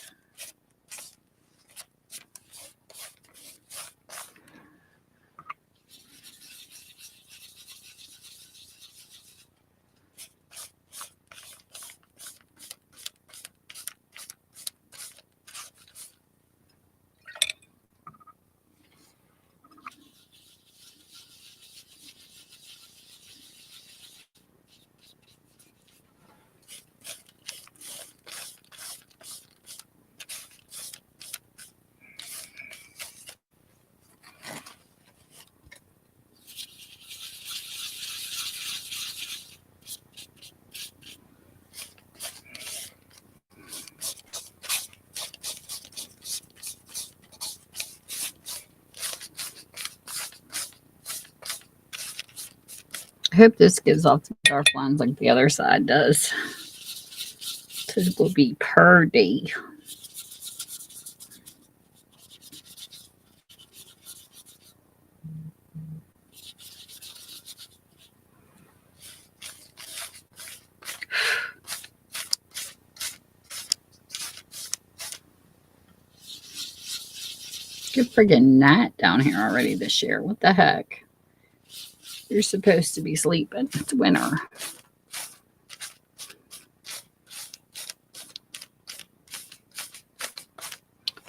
I hope this gives off the dark lines like the other side does. So it will be purdy. Good friggin' night down here already this year. What the heck? You're supposed to be sleeping. It's winter.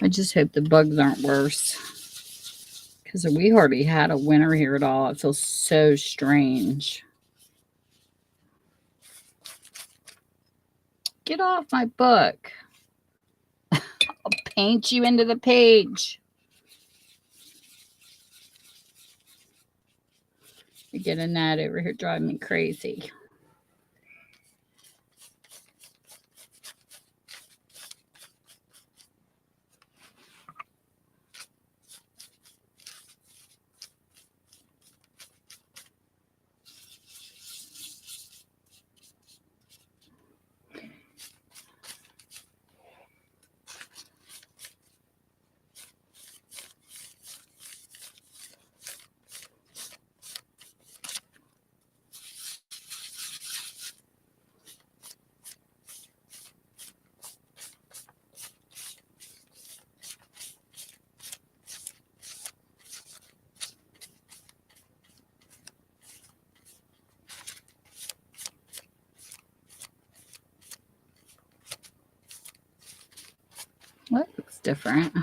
I just hope the bugs aren't worse. Because we hardly had a winter here at all. It feels so strange. Get off my book. I'll paint you into the page. You get a gnat over here driving me crazy. That looks different. I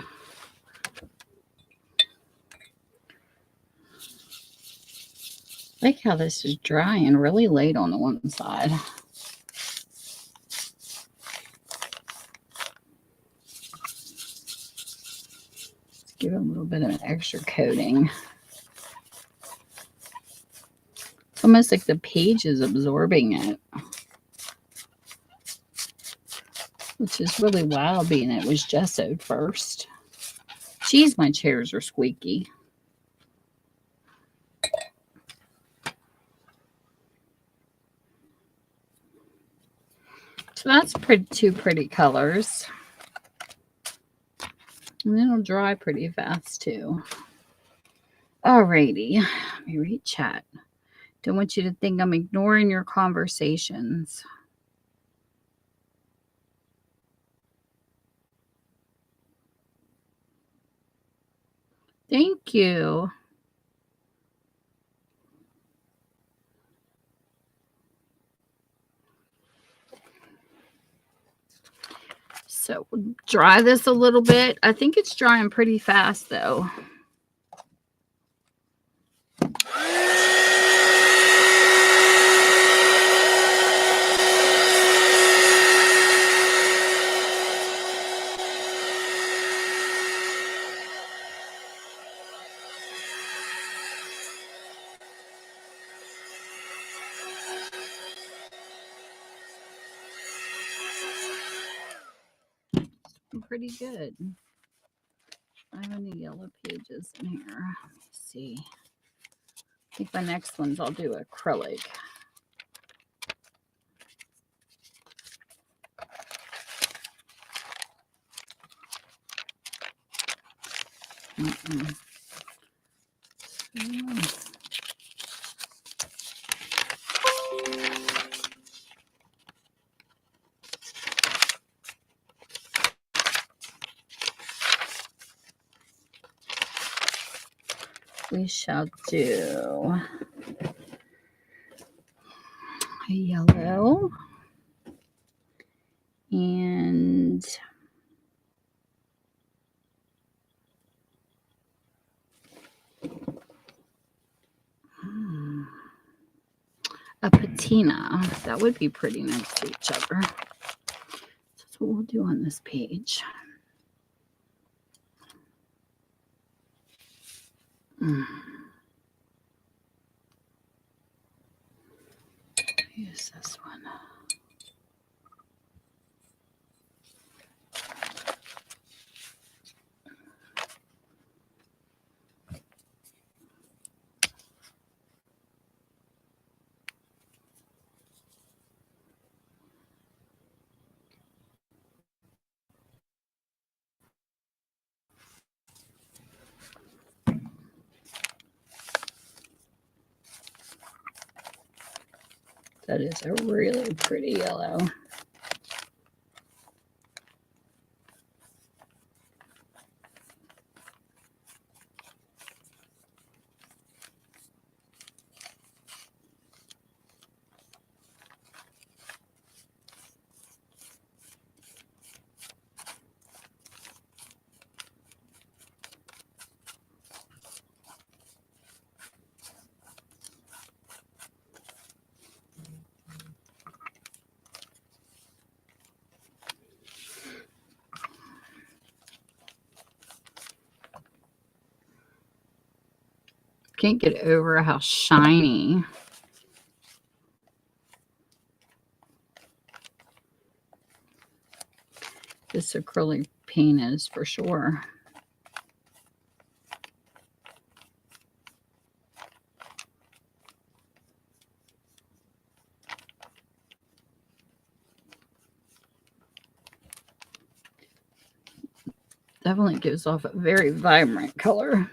like how this is drying really late on the one side. Let's give it a little bit of an extra coating. It's almost like the page is absorbing it, which is really wild being it was gessoed first. Geez, my chairs are squeaky. So that's two pretty colors. And it'll dry pretty fast too. Alrighty, let me read chat. Don't want you to think I'm ignoring your conversations. Thank you. So we'll dry this a little bit. I think it's drying pretty fast though. Pretty good. I have any yellow pages in here. Let me see. I think my next ones I'll do acrylic. We shall do a yellow and a patina. That would be pretty next to each other. That's what we'll do on this page. Use this one. That is a really pretty yellow. Can't get over how shiny this acrylic paint is for sure. Definitely gives off a very vibrant color.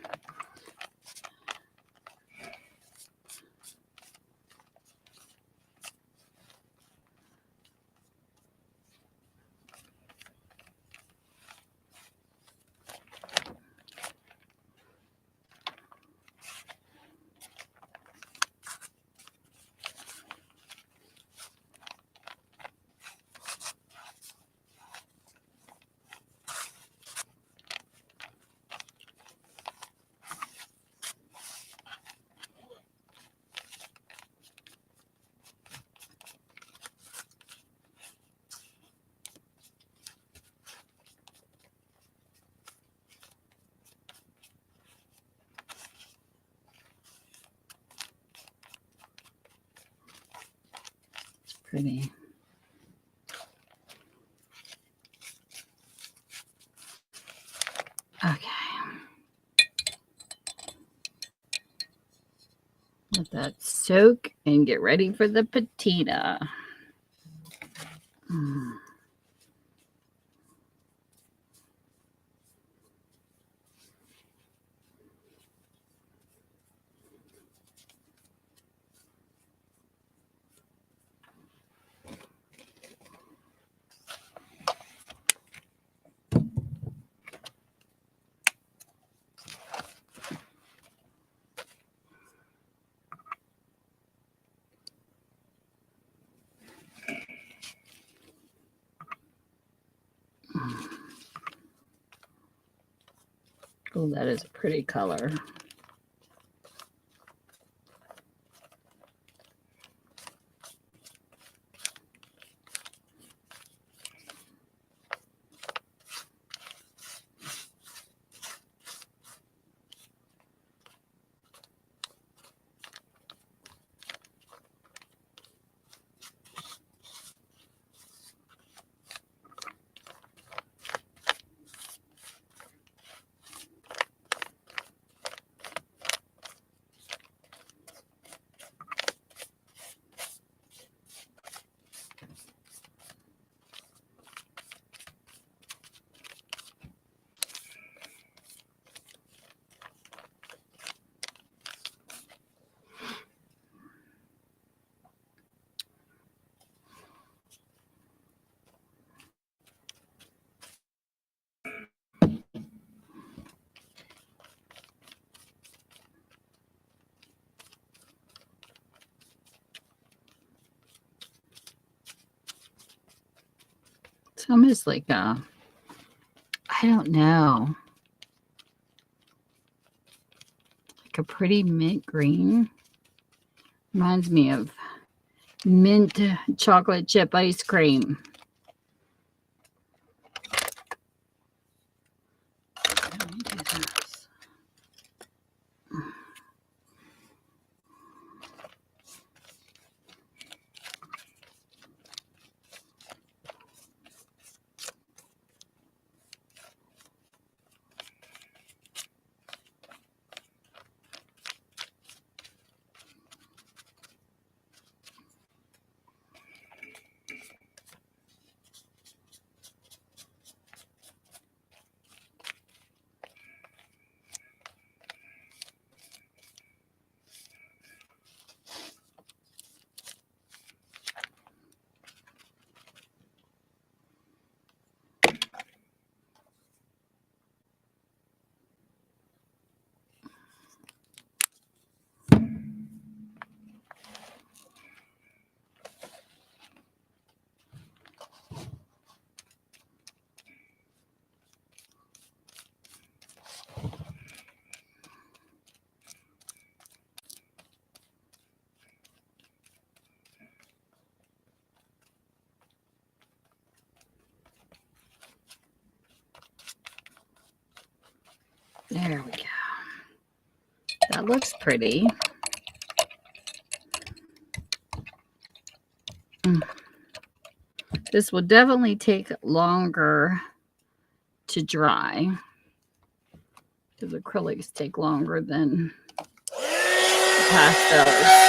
Pretty. Okay. Let that soak and get ready for the patina. Oh, that is a pretty color. It's almost like I don't know, like a pretty mint green. Reminds me of mint chocolate chip ice cream. Let me do this. There we go. That looks pretty. This will definitely take longer to dry because acrylics take longer than pastels.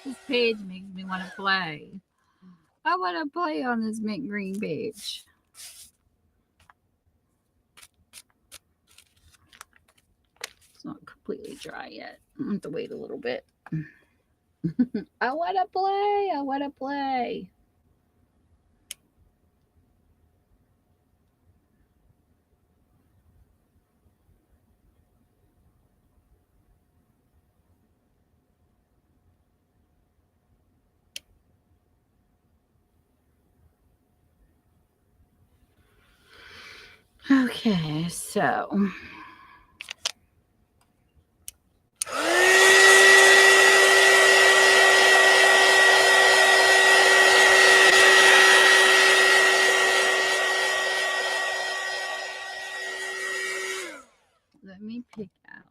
This page makes me want to play. I want to play on this mint green page. It's not completely dry yet. I have to wait a little bit. I want to play. I want to play. Okay, so let me pick out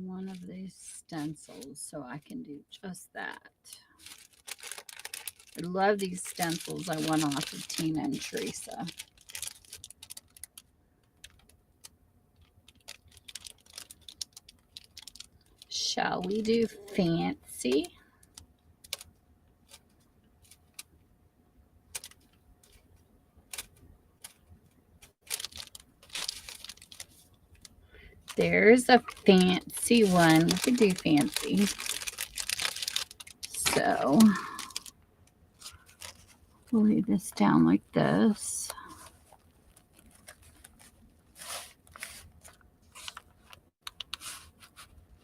one of these stencils so I can do just that. I love these stencils I won off of Tina and Teresa. Shall we do fancy? There's a fancy one. We could do fancy. So we'll lay this down like this.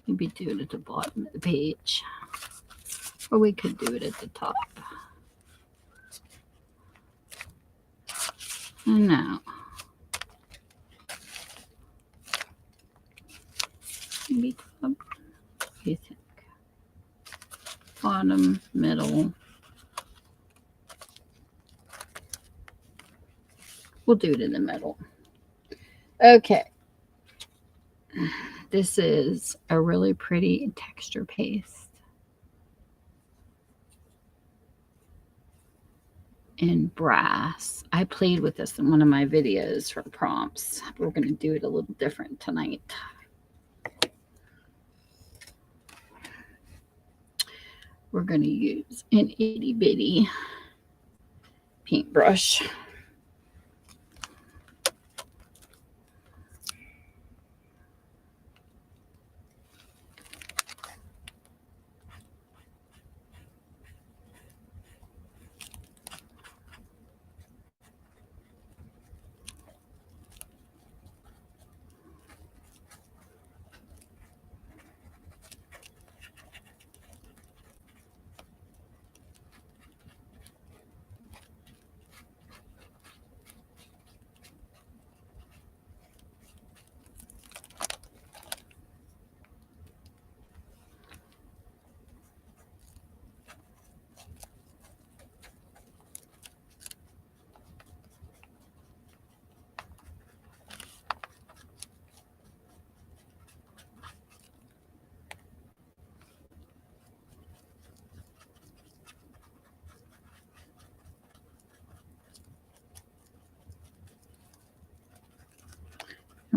Maybe do it at the bottom of the page. Or we could do it at the top. And now, maybe top. What do you think? Bottom, middle. We'll do it in the middle. Okay. This is a really pretty texture paste. In brass. I played with this in one of my videos for prompts. We're going to do it a little different tonight. We're going to use an itty bitty paintbrush.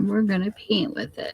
And we're going to paint with it.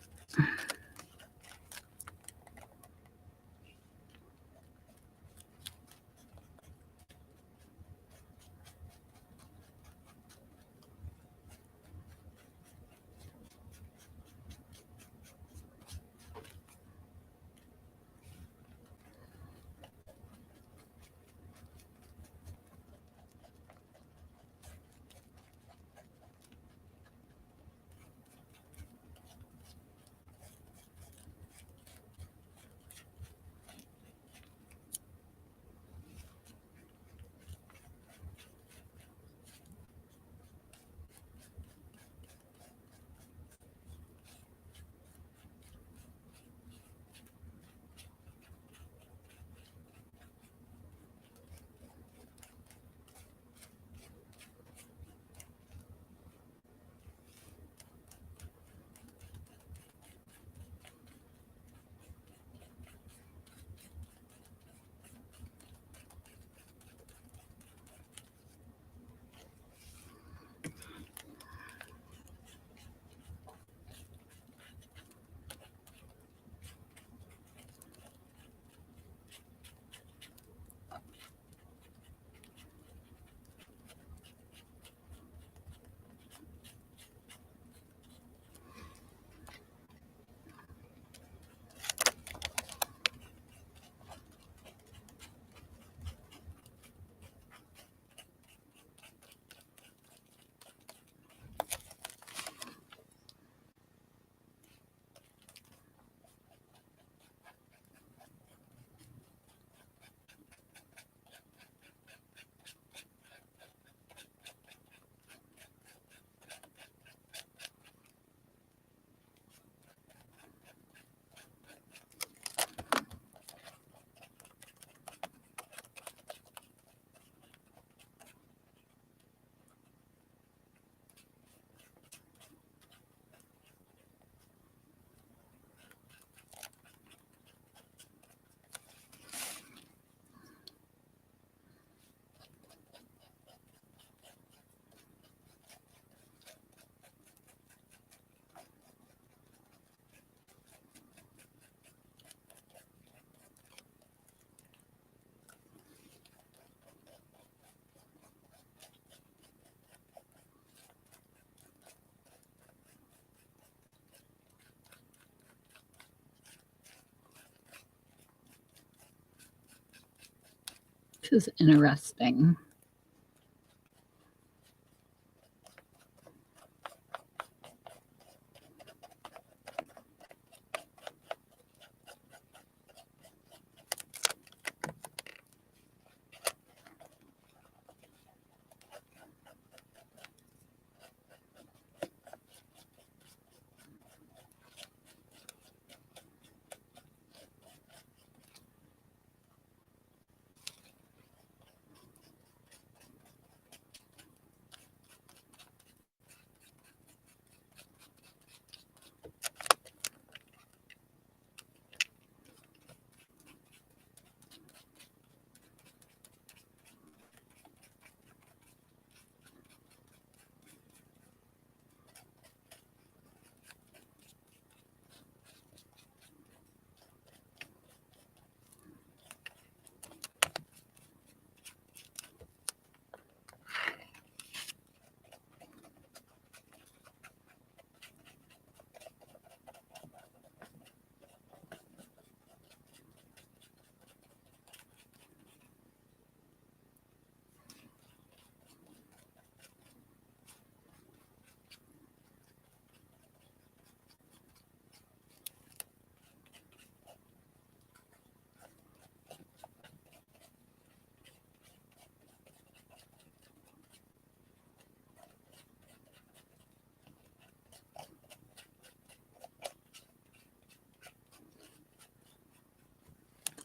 This is interesting.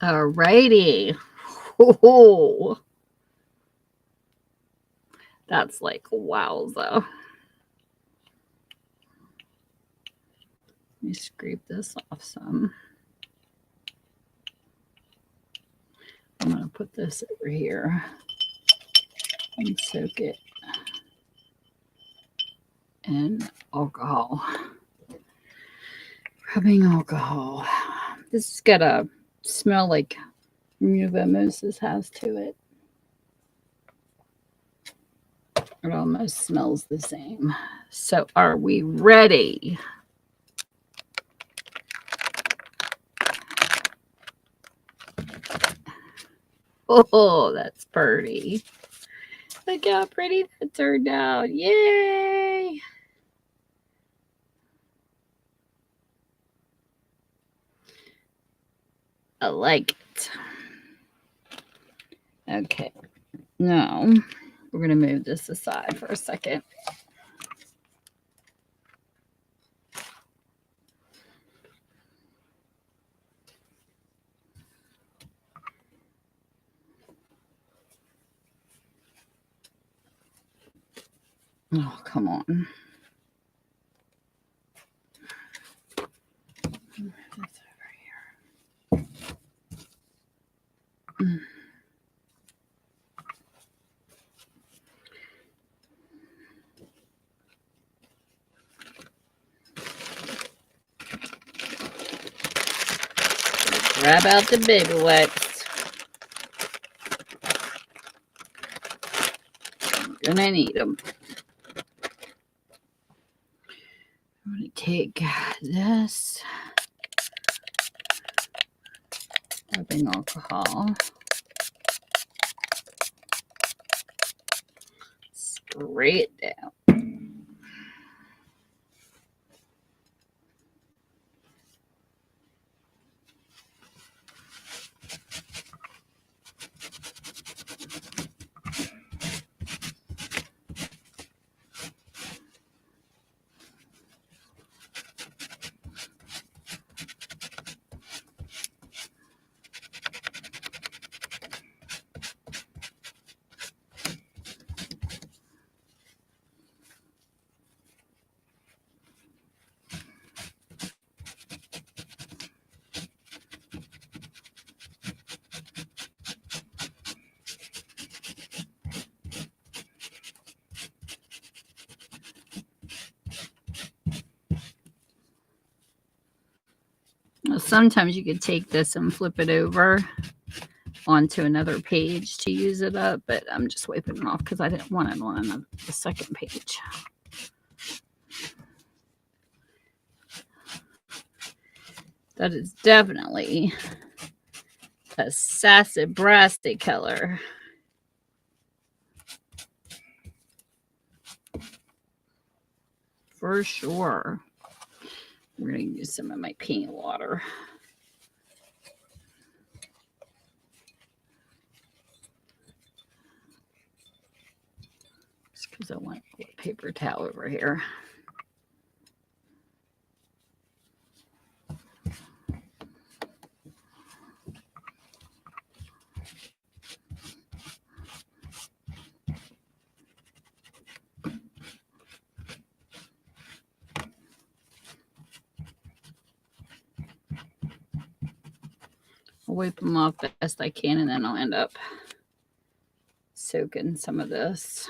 All righty. Oh, that's like wowza. Let me scrape this off some. I'm going to put this over here and soak it in alcohol. Rubbing alcohol. This has got a smell like Nuva Mousse has to it. It almost smells the same. So are we ready? Oh, that's pretty. Look how pretty that turned out. Yay! I like it. Okay. Now, we're going to move this aside for a second. Oh, come on. That's over here. Grab out the baby wipes. I'm gonna need them. I'm gonna take this rubbing alcohol. Spray it down. Sometimes you could take this and flip it over onto another page to use it up, but I'm just wiping it off because I didn't want it on the second page. That is definitely a sassy, brassy color. For sure. I'm going to use some of my paint water. Just because I want a paper towel over here. I'll wipe them off best I can, and then I'll end up soaking some of this.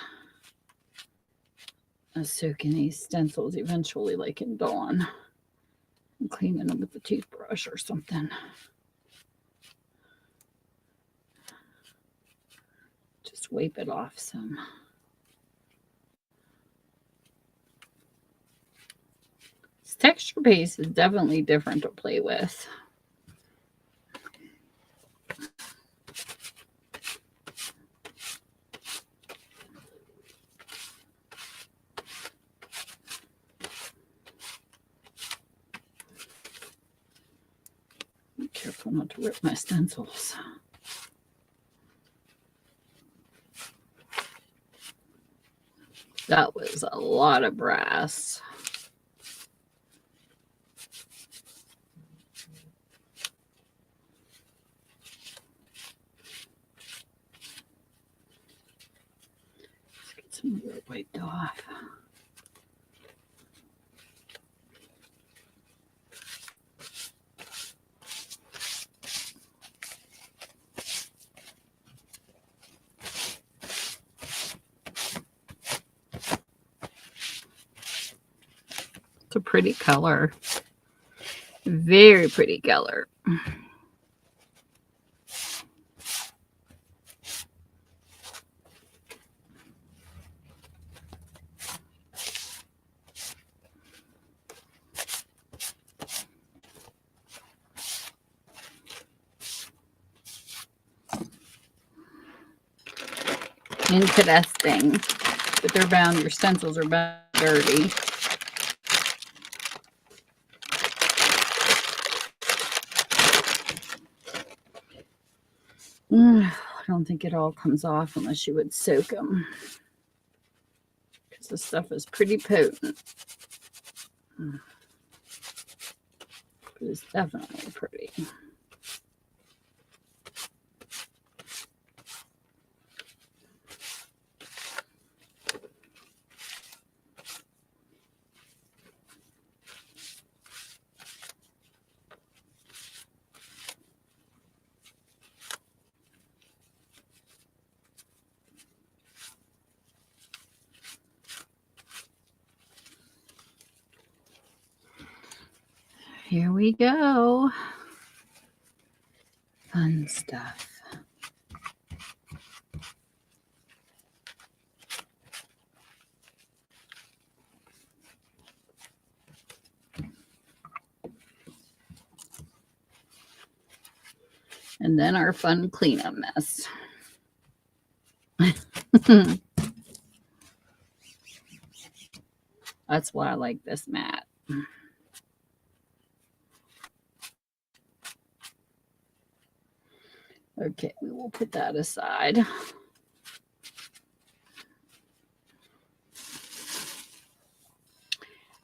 I'll soak in these stencils eventually, like in Dawn, and cleaning them with a toothbrush or something. Just wipe it off some. This texture base is definitely different to play with. Be careful not to rip my stencils. That was a lot of brass. Let's get some of it wiped off. It's a pretty color. Very pretty color. Interesting. But they're bound, your stencils are bound dirty. I don't think it all comes off unless you would soak them. Because the stuff is pretty potent. But it's definitely pretty. Here we go. Fun stuff. And then our fun cleanup mess. That's why I like this mat. Okay, we will put that aside.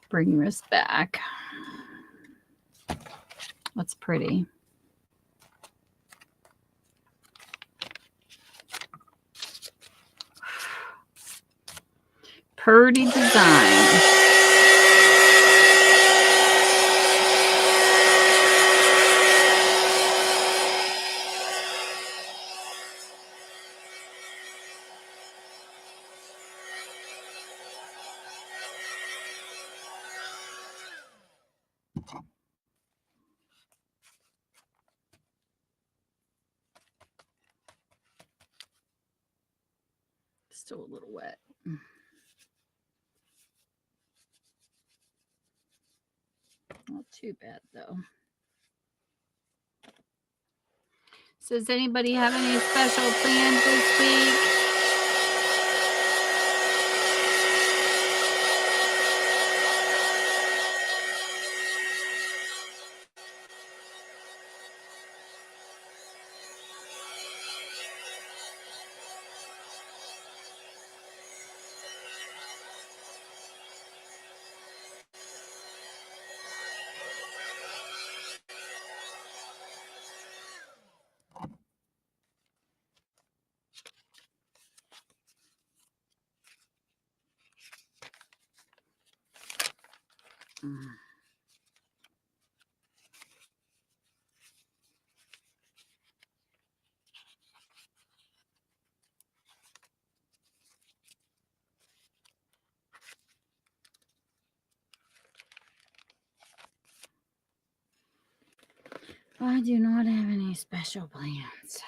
Bring this back. That's pretty. Pretty design. Still a little wet. Not too bad though. So does anybody have any special plans this week? I do not have any special plans.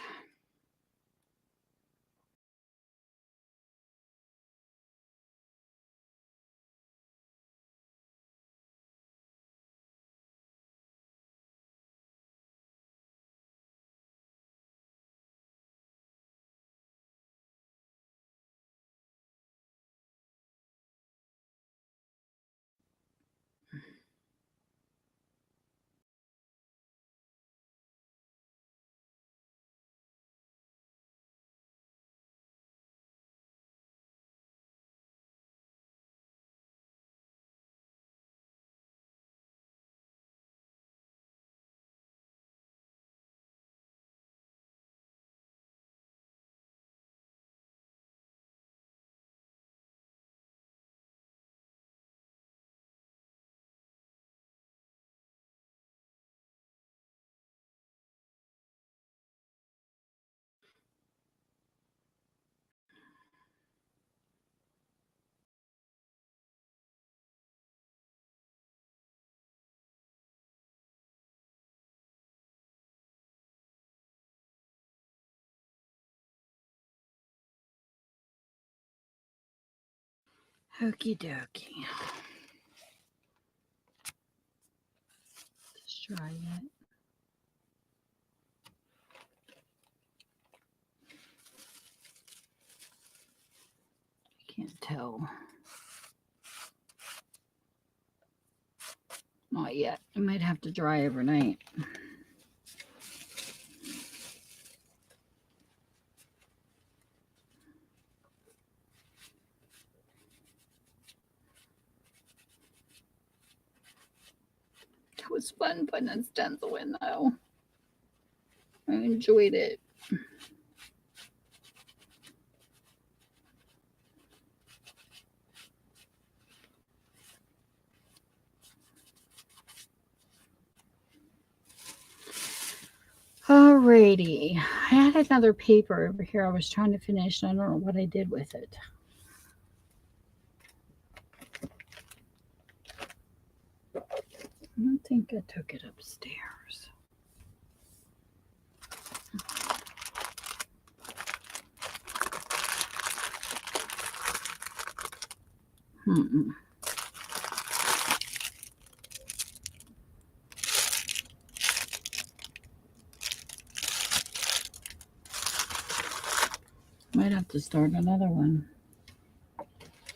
Okie dokie. Let's try it. Can't tell. Not yet. It might have to dry overnight. It was fun putting a stencil in, though. I enjoyed it. Alrighty. I had another paper over here I was trying to finish, and I don't know what I did with it. I don't think I took it upstairs. Might have to start another one.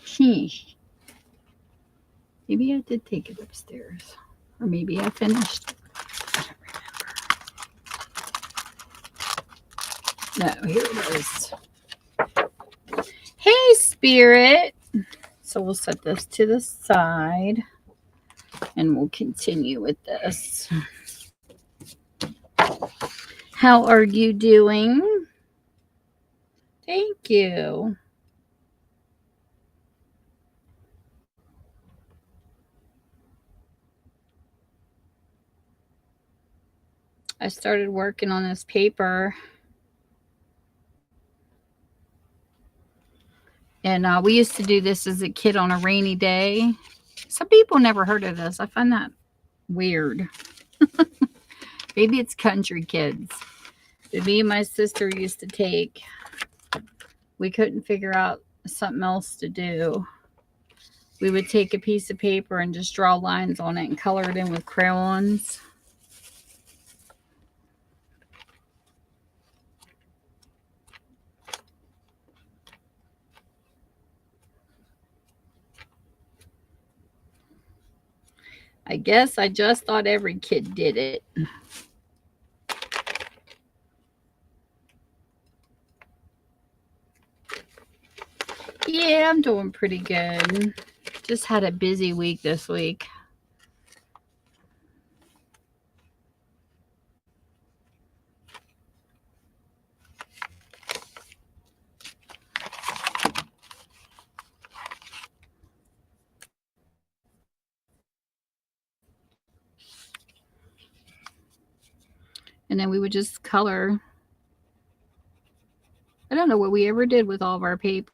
Sheesh. Maybe I did take it upstairs. Or maybe I finished. I don't remember. No, here it is. Hey, Spirit. So we'll set this to the side. And we'll continue with this. How are you doing? Thank you. I started working on this paper. And we used to do this as a kid on a rainy day. Some people never heard of this. I find that weird. Maybe it's country kids. But me and my sister used to take. We couldn't figure out something else to do. We would take a piece of paper and just draw lines on it and color it in with crayons. I guess I just thought every kid did it. Yeah, I'm doing pretty good. Just had a busy week this week. And then we would just color. I don't know what we ever did with all of our papers.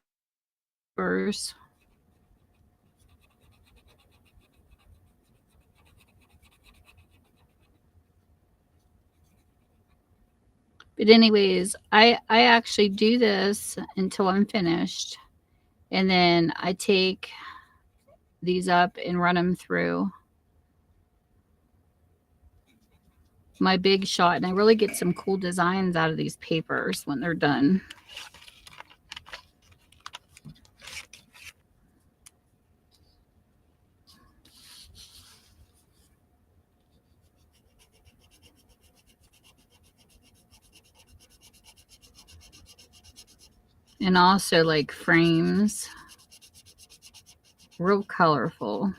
But anyways, I actually do this until I'm finished. And then I take these up and run them through my Big Shot. And I really get some cool designs out of these papers when they're done. And also like frames. Real colorful.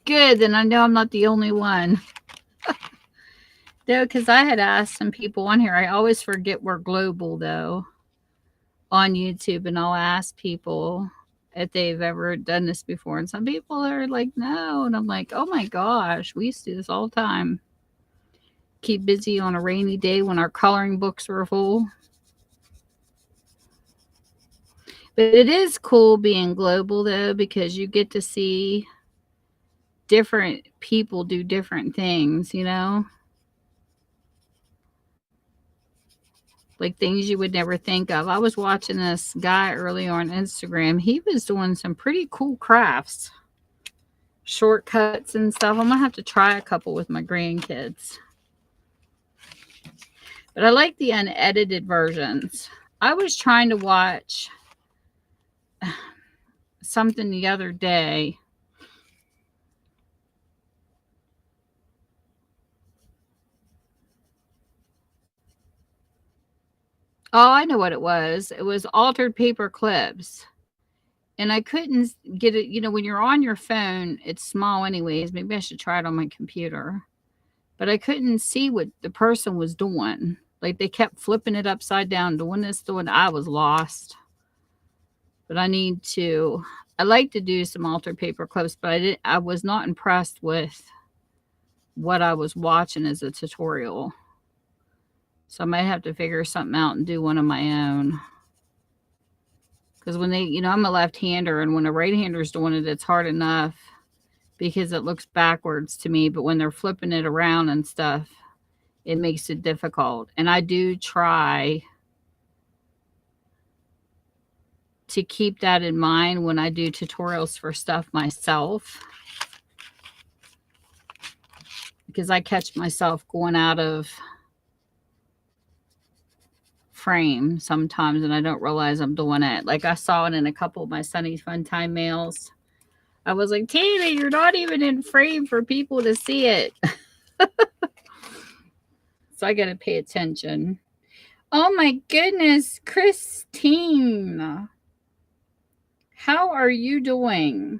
Good, then I know I'm not the only one. Though, because I had asked some people on here. I always forget we're global, though, on YouTube. And I'll ask people if they've ever done this before. And some people are like, no. And I'm like, oh my gosh, we used to do this all the time. Keep busy on a rainy day when our coloring books were full. But it is cool being global, though, because you get to see different people do different things, you know? Like things you would never think of. I was watching this guy earlier on Instagram. He was doing some pretty cool crafts, shortcuts and stuff. I'm gonna have to try a couple with my grandkids. But I like the unedited versions. I was trying to watch something the other day. Oh, I know what it was. It was altered paper clips. And I couldn't get it. You know, when you're on your phone, it's small anyways. Maybe I should try it on my computer. But I couldn't see what the person was doing. Like they kept flipping it upside down, doing this, doing. I was lost. But I like to do some altered paper clips, but I was not impressed with what I was watching as a tutorial. So I might have to figure something out and do one of my own. Because when I'm a left-hander, and when a right-hander's doing it, it's hard enough because it looks backwards to me. But when they're flipping it around and stuff, it makes it difficult. And I do try to keep that in mind when I do tutorials for stuff myself, because I catch myself going out of frame sometimes and I don't realize I'm doing it. Like I saw it in a couple of my Sunny Fun Time mails. I was like, Tina, you're not even in frame for people to see it. So I got to pay attention. Oh my goodness, Christine. How are you doing?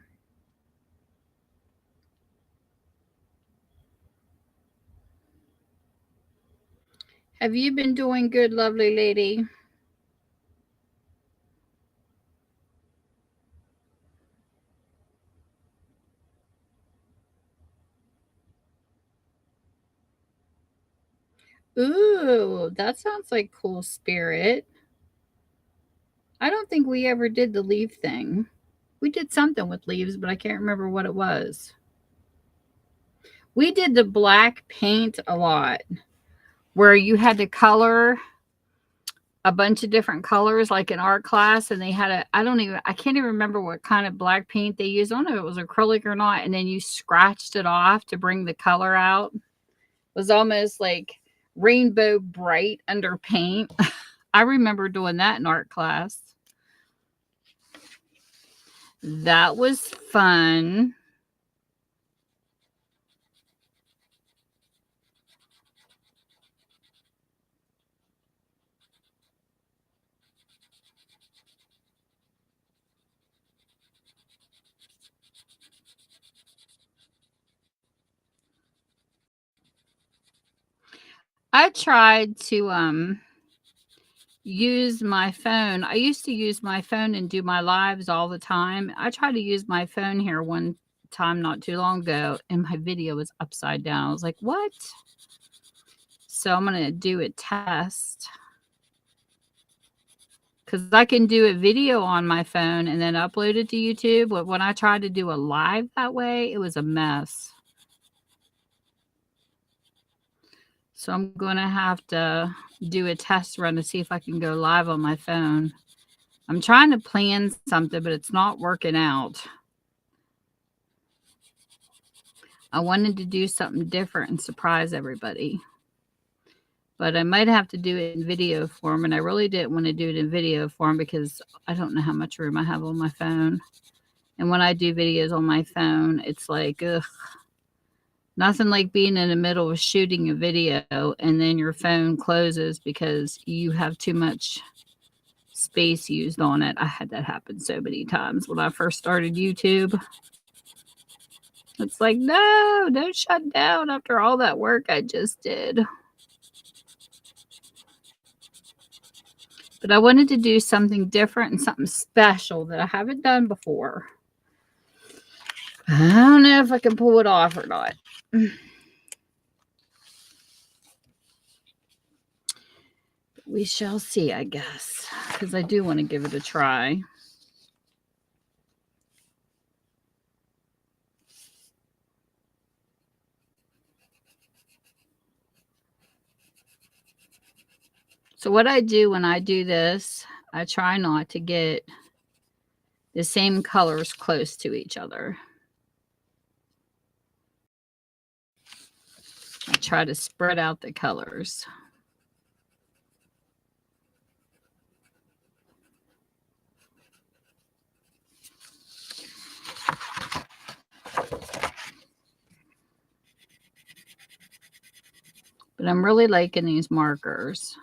Have you been doing good, lovely lady? Ooh, that sounds like cool spirit. I don't think we ever did the leaf thing. We did something with leaves, but I can't remember what it was. We did the black paint a lot, where you had to color a bunch of different colors, like in art class, and they had I can't even remember what kind of black paint they used. I don't know if it was acrylic or not, and then you scratched it off to bring the color out. It was almost like rainbow bright under paint. I remember doing that in art class. That was fun. I tried to use my phone. I used to use my phone and do my lives all the time. I tried to use my phone here one time not too long ago, and my video was upside down. I was like, what? So I'm going to do a test, because I can do a video on my phone and then upload it to YouTube. But when I tried to do a live that way, it was a mess. So I'm going to have to do a test run to see if I can go live on my phone. I'm trying to plan something, but it's not working out. I wanted to do something different and surprise everybody. But I might have to do it in video form, and I really didn't want to do it in video form because I don't know how much room I have on my phone. And when I do videos on my phone, it's like, ugh. Nothing like being in the middle of shooting a video and then your phone closes because you have too much space used on it. I had that happen so many times when I first started YouTube. It's like, no, don't shut down after all that work I just did. But I wanted to do something different and something special that I haven't done before. I don't know if I can pull it off or not. We shall see, I guess, because I do want to give it a try. So what I do when I do this, I try not to get the same colors close to each other. I try to spread out the colors. But I'm really liking these markers.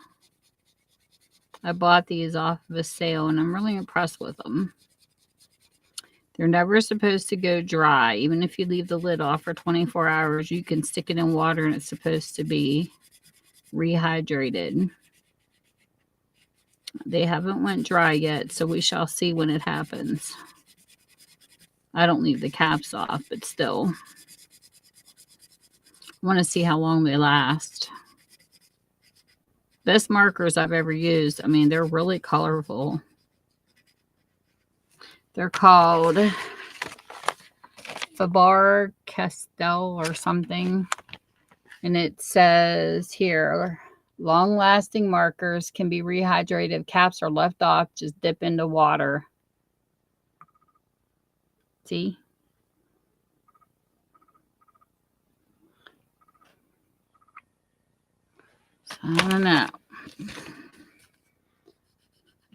I bought these off of a sale and I'm really impressed with them. They're never supposed to go dry. Even if you leave the lid off for 24 hours, you can stick it in water and it's supposed to be rehydrated. They haven't went dry yet, so we shall see when it happens. I don't leave the caps off, but still. I want to see how long they last. Best markers I've ever used. I mean, they're really colorful. They're called Faber-Castell or something. And it says here, long-lasting markers can be rehydrated. If caps are left off, just dip into water. See? So, I don't know. I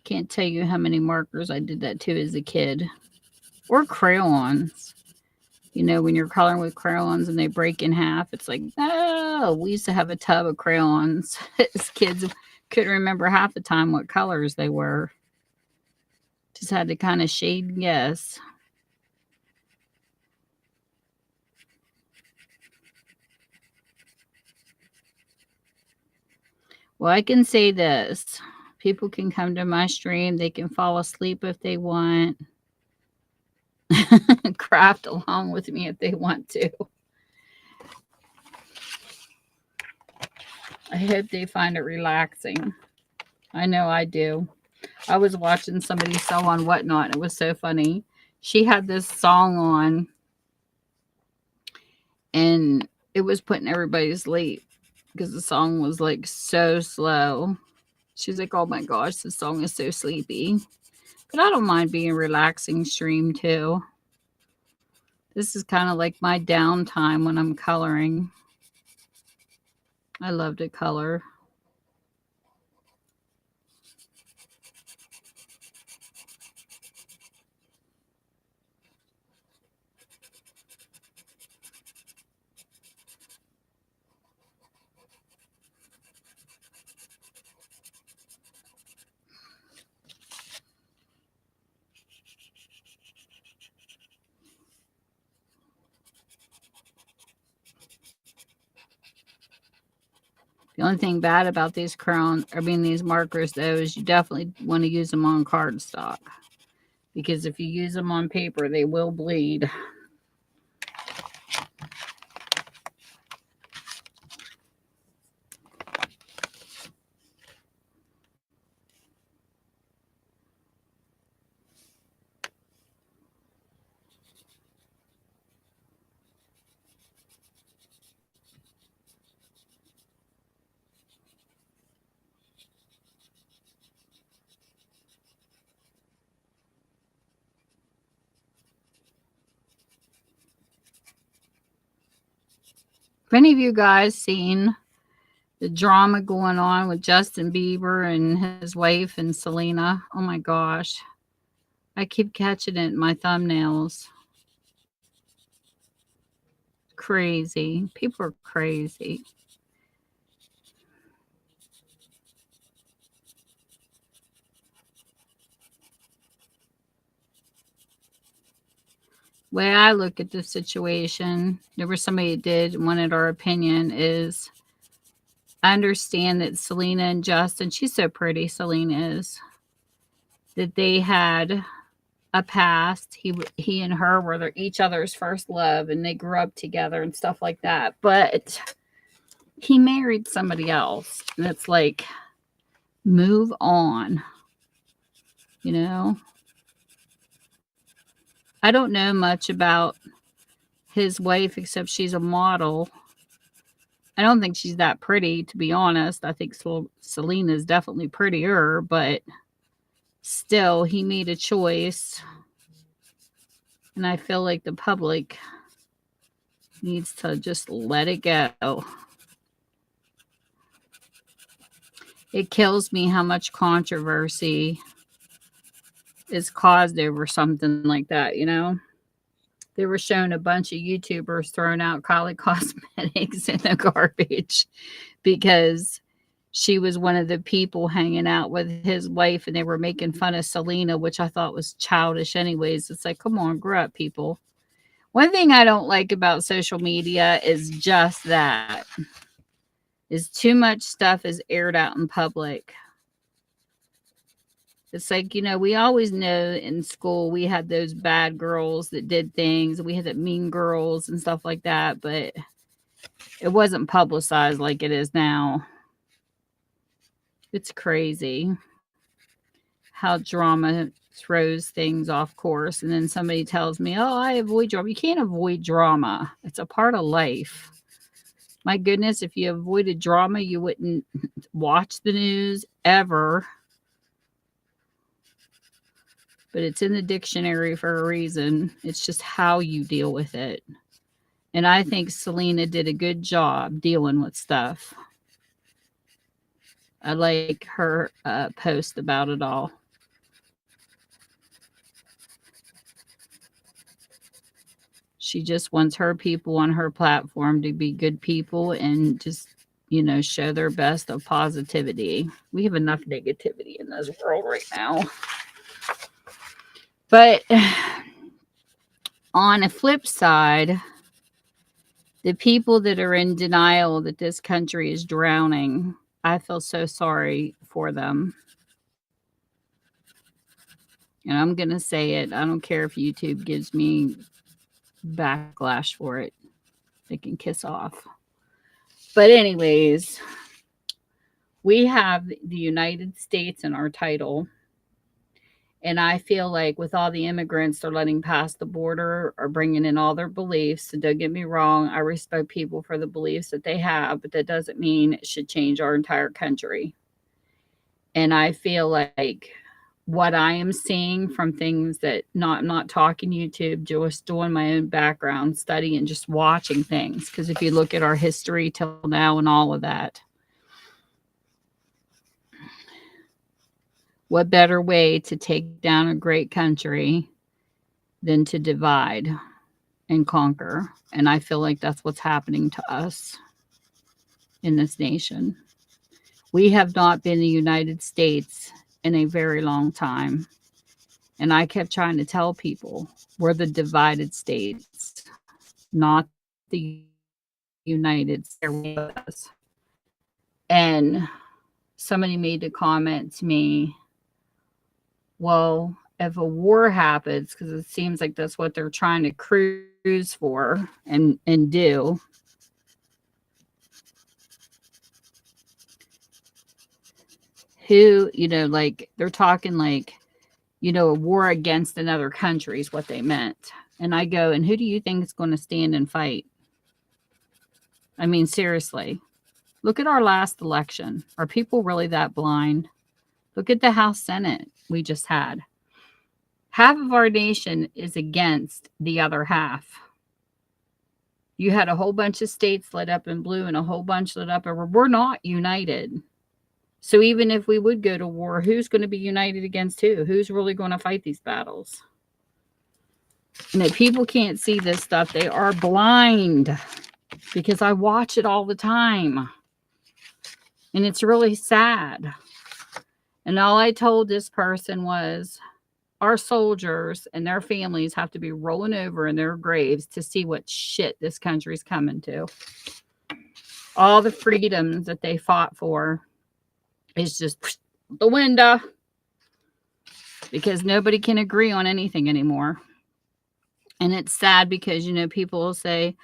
can't tell you how many markers I did that to as a kid. Or crayons. You know, when you're coloring with crayons and they break in half, it's like, oh, we used to have a tub of crayons. As kids, couldn't remember half the time what colors they were. Just had to kind of shade and guess. Well, I can say this. People can come to my stream. They can fall asleep if they want. Craft along with me if they want to. I hope they find it relaxing. I know I do. I was watching somebody sew on Whatnot, and it was so funny. She had this song on, and it was putting everybody to sleep because the song was like so slow. She's like, oh my gosh, this song is so sleepy. But I don't mind being a relaxing stream too. This is kind of like my downtime when I'm coloring. I love to color. The only thing bad about these these markers though, is you definitely want to use them on cardstock, because if you use them on paper, they will bleed. Have any of you guys seen the drama going on with Justin Bieber and his wife and Selena? Oh my gosh. I keep catching it in my thumbnails. Crazy. People are crazy. Way I look at the situation, there was somebody that did wanted our opinion, is I understand that Selena and Justin, she's so pretty, Selena is, that they had a past. He and her were each other's first love, and they grew up together and stuff like that. But he married somebody else, and it's like, move on. You know, I don't know much about his wife except she's a model. I don't think she's that pretty, to be honest. I think Selena is definitely prettier, but still, he made a choice. And I feel like the public needs to just let it go. It kills me how much controversy is caused over something like that, you know? They were showing a bunch of YouTubers throwing out Kylie Cosmetics in the garbage because she was one of the people hanging out with his wife and they were making fun of Selena, which I thought was childish anyways. It's like, come on, grow up, people. One thing I don't like about social media is just that. Is too much stuff is aired out in public. It's like, you know, we always know in school we had those bad girls that did things. We had the mean girls and stuff like that, but it wasn't publicized like it is now. It's crazy how drama throws things off course. And then somebody tells me, oh, I avoid drama. You can't avoid drama, it's a part of life. My goodness, if you avoided drama, you wouldn't watch the news ever. But it's in the dictionary for a reason. It's just how you deal with it. And I think Selena did a good job dealing with stuff. I like her post about it all. She just wants her people on her platform to be good people and just, you know, show their best of positivity. We have enough negativity in this world right now. But on a flip side, the people that are in denial that this country is drowning, I feel so sorry for them. And I'm going to say it. I don't care if YouTube gives me backlash for it. They can kiss off. But anyways, we have the United States in our title. And I feel like with all the immigrants they're letting pass the border or bringing in all their beliefs, and don't get me wrong, I respect people for the beliefs that they have, but that doesn't mean it should change our entire country. And I feel like what I am seeing from things that I'm not talking YouTube, just doing my own background study and just watching things. Because if you look at our history till now and all of that, what better way to take down a great country than to divide and conquer? And I feel like that's what's happening to us in this nation. We have not been the United States in a very long time. And I kept trying to tell people we're the divided states, not the United States. And somebody made a comment to me, well, if a war happens, because it seems like that's what they're trying to cruise for and do. Who, you know, like they're talking like, you know, a war against another country is what they meant. And I go, and who do you think is going to stand and fight? I mean, seriously, look at our last election. Are people really that blind? Look at the House Senate we just had. Half of our nation is against the other half. You had a whole bunch of states lit up in blue and a whole bunch lit up in red. We're not united. So even if we would go to war, who's going to be united against who? Who's really going to fight these battles? And if people can't see this stuff, they are blind, because I watch it all the time. And it's really sad. And all I told this person was, our soldiers and their families have to be rolling over in their graves to see what shit this country's coming to. All the freedoms that they fought for is just the window, because nobody can agree on anything anymore. And it's sad because, you know, people will say,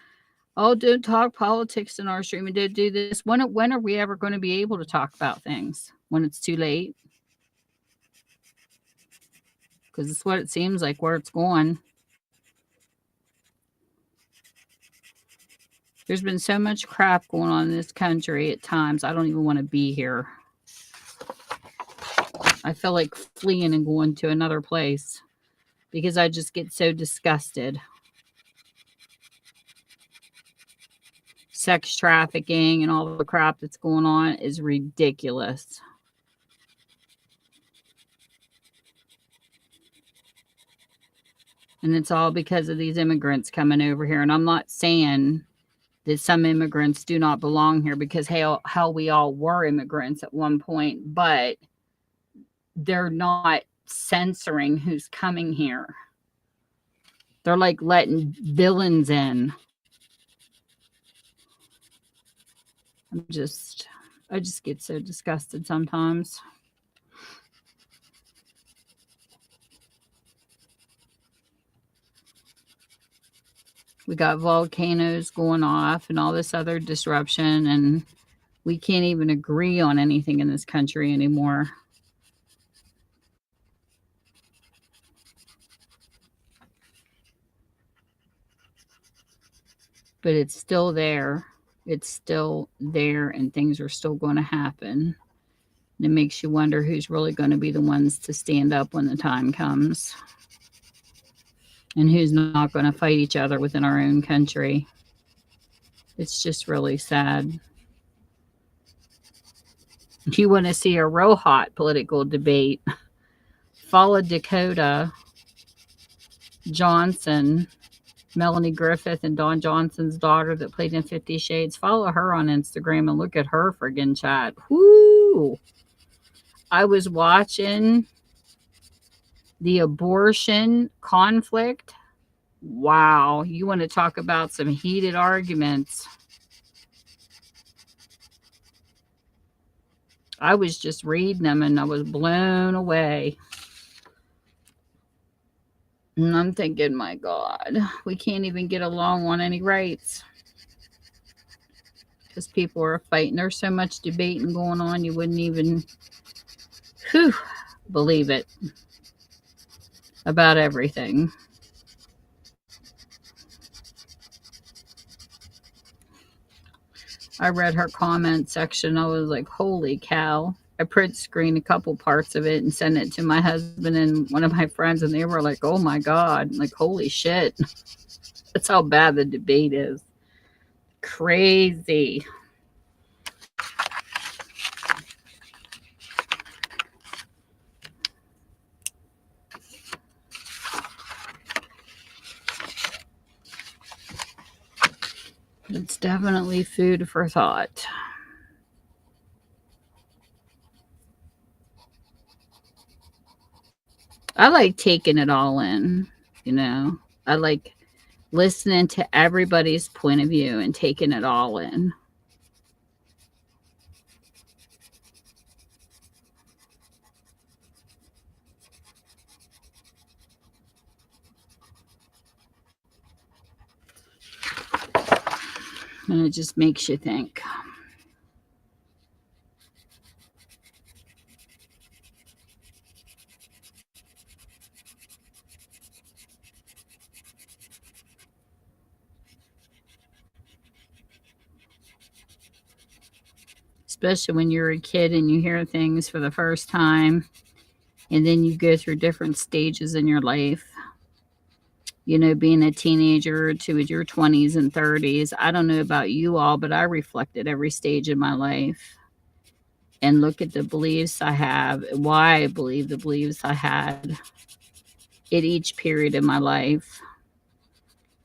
oh, don't talk politics in our stream and don't do this. When are we ever going to be able to talk about things? When it's too late? Because it's what it seems like where it's going. There's been so much crap going on in this country at times. I don't even want to be here. I feel like fleeing and going to another place because I just get so disgusted. Sex trafficking and all the crap that's going on is ridiculous. And it's all because of these immigrants coming over here. And I'm not saying that some immigrants do not belong here because hell, we all were immigrants at one point, but they're not censoring who's coming here. They're like letting villains in. I just get so disgusted sometimes. We got volcanoes going off and all this other disruption, and we can't even agree on anything in this country anymore. But it's still there. It's still there, and things are still going to happen. And it makes you wonder who's really going to be the ones to stand up when the time comes. And who's not going to fight each other within our own country. It's just really sad. If you want to see a real hot political debate, follow Dakota Johnson, Melanie Griffith, and Don Johnson's daughter that played in 50 Shades. Follow her on Instagram and look at her friggin' chat. Whoo! I was watching the abortion conflict. Wow, you want to talk about some heated arguments. I was just reading them and I was blown away. And I'm thinking, my God, we can't even get along on any rights. Because people are fighting. There's so much debating going on, you wouldn't even believe it. About everything. I read her comment section. I was like, holy cow. I print screened a couple parts of it and sent it to my husband and one of my friends, and they were like, oh my God, like, holy shit. That's how bad the debate is. Crazy. It's definitely food for thought. I like taking it all in, you know. I like listening to everybody's point of view and taking it all in. And it just makes you think. Especially when you're a kid and you hear things for the first time, and then you go through different stages in your life. You know, being a teenager to your 20s and 30s. I don't know about you all, but I reflected every stage of my life and look at the beliefs I have, why I believe the beliefs I had at each period in my life.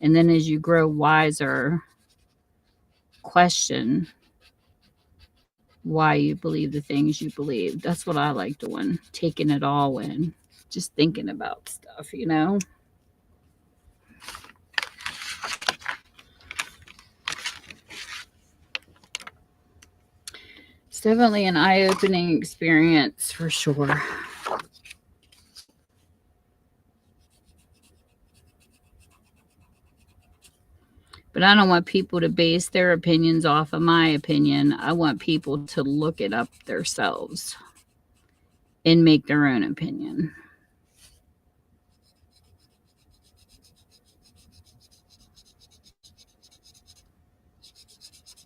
And then as you grow wiser, question why you believe the things you believe. That's what I like doing, taking it all in, just thinking about stuff, you know? It's definitely an eye-opening experience for sure. But I don't want people to base their opinions off of my opinion. I want people to look it up themselves and make their own opinion.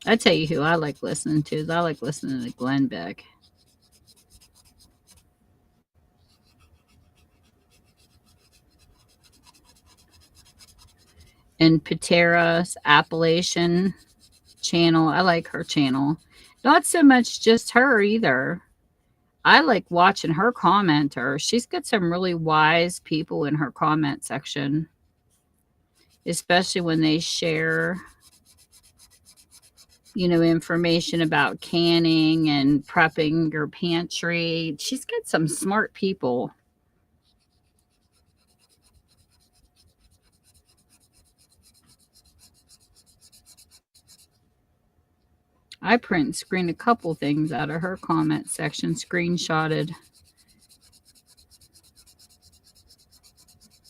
I tell you who I like listening to. I like listening to Glenn Beck. And Patera's Appalachian channel. I like her channel. Not so much just her either. I like watching her commenter. She's got some really wise people in her comment section, especially when they share, information about canning and prepping your pantry. She's got some smart people. I print and screen a couple things out of her comment section, screenshotted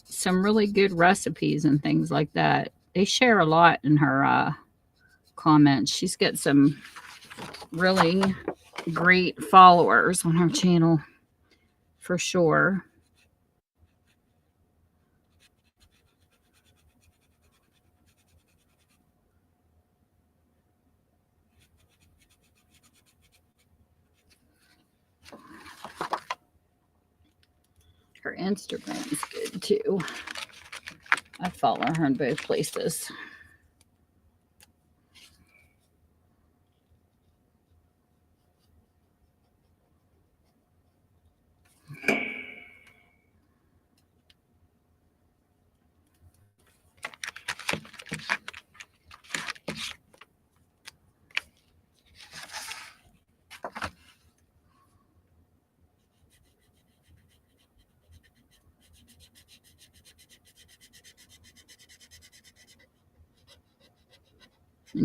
some really good recipes and things like that. They share a lot in her comments. She's got some really great followers on her channel for sure. Her Instagram is good too. I follow her in both places.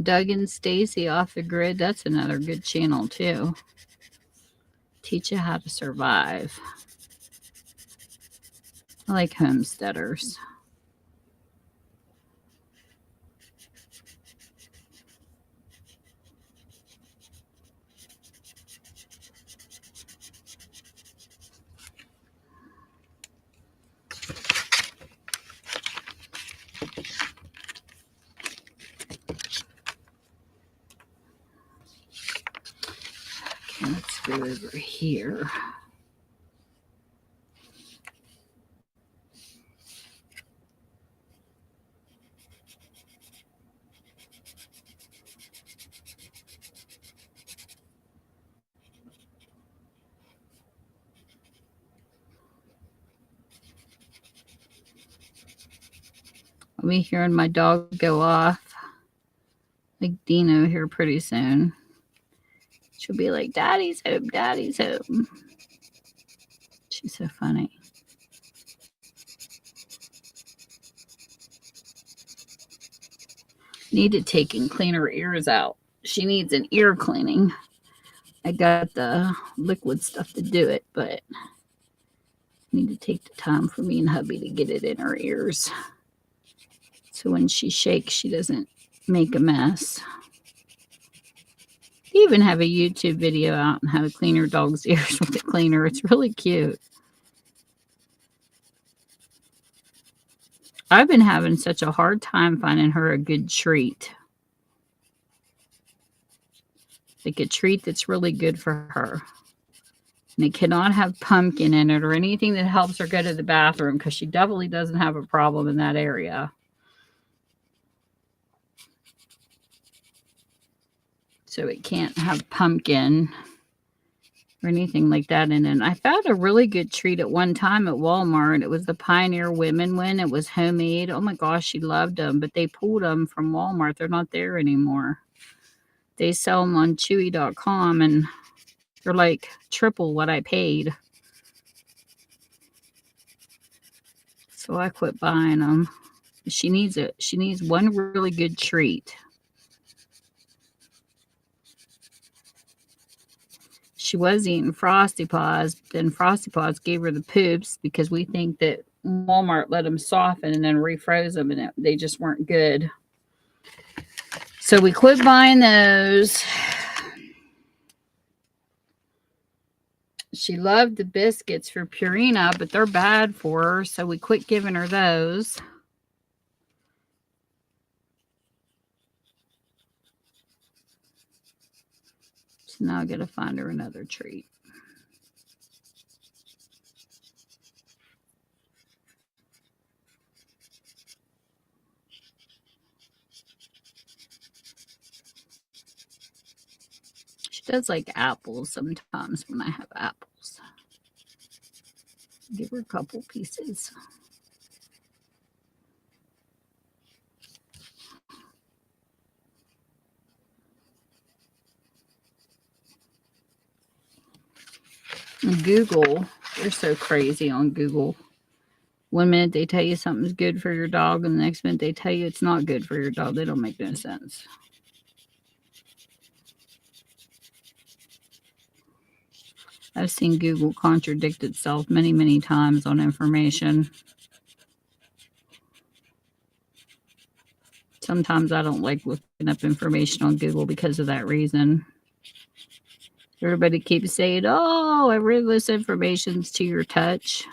Doug and Stacy Off the Grid, that's another good channel too. Teach you how to survive. I like homesteaders. Okay, let's go over here. I'll be hearing my dog go off. Like Dino here pretty soon. She'll be like, Daddy's home, Daddy's home. She's so funny. Need to take and clean her ears out. She needs an ear cleaning. I got the liquid stuff to do it, but need to take the time for me and hubby to get it in her ears. So when she shakes, she doesn't make a mess. They even have a YouTube video out on how to clean your dog's ears with a cleaner. It's really cute. I've been having such a hard time finding her a good treat. Like a treat that's really good for her. And it cannot have pumpkin in it or anything that helps her go to the bathroom because she definitely doesn't have a problem in that area. So it can't have pumpkin or anything like that in it. I found a really good treat at one time at Walmart. It was the Pioneer Women one. It was homemade. Oh my gosh, she loved them. But they pulled them from Walmart. They're not there anymore. They sell them on Chewy.com and they're like triple what I paid. So I quit buying them. She needs it. She needs one really good treat. She was eating Frosty Paws, then Frosty Paws gave her the poops because we think that Walmart let them soften and then refroze them and they just weren't good. So we quit buying those. She loved the biscuits for Purina, but they're bad for her, so we quit giving her those. So now I got to find her another treat. She does like apples sometimes when I have apples. Give her a couple pieces. Google, they're so crazy on Google. One minute they tell you something's good for your dog, and the next minute they tell you it's not good for your dog. They don't make no sense. I've seen Google contradict itself many, many times on information. Sometimes I don't like looking up information on Google because of that reason. Everybody keeps saying, oh, every this information's to your touch,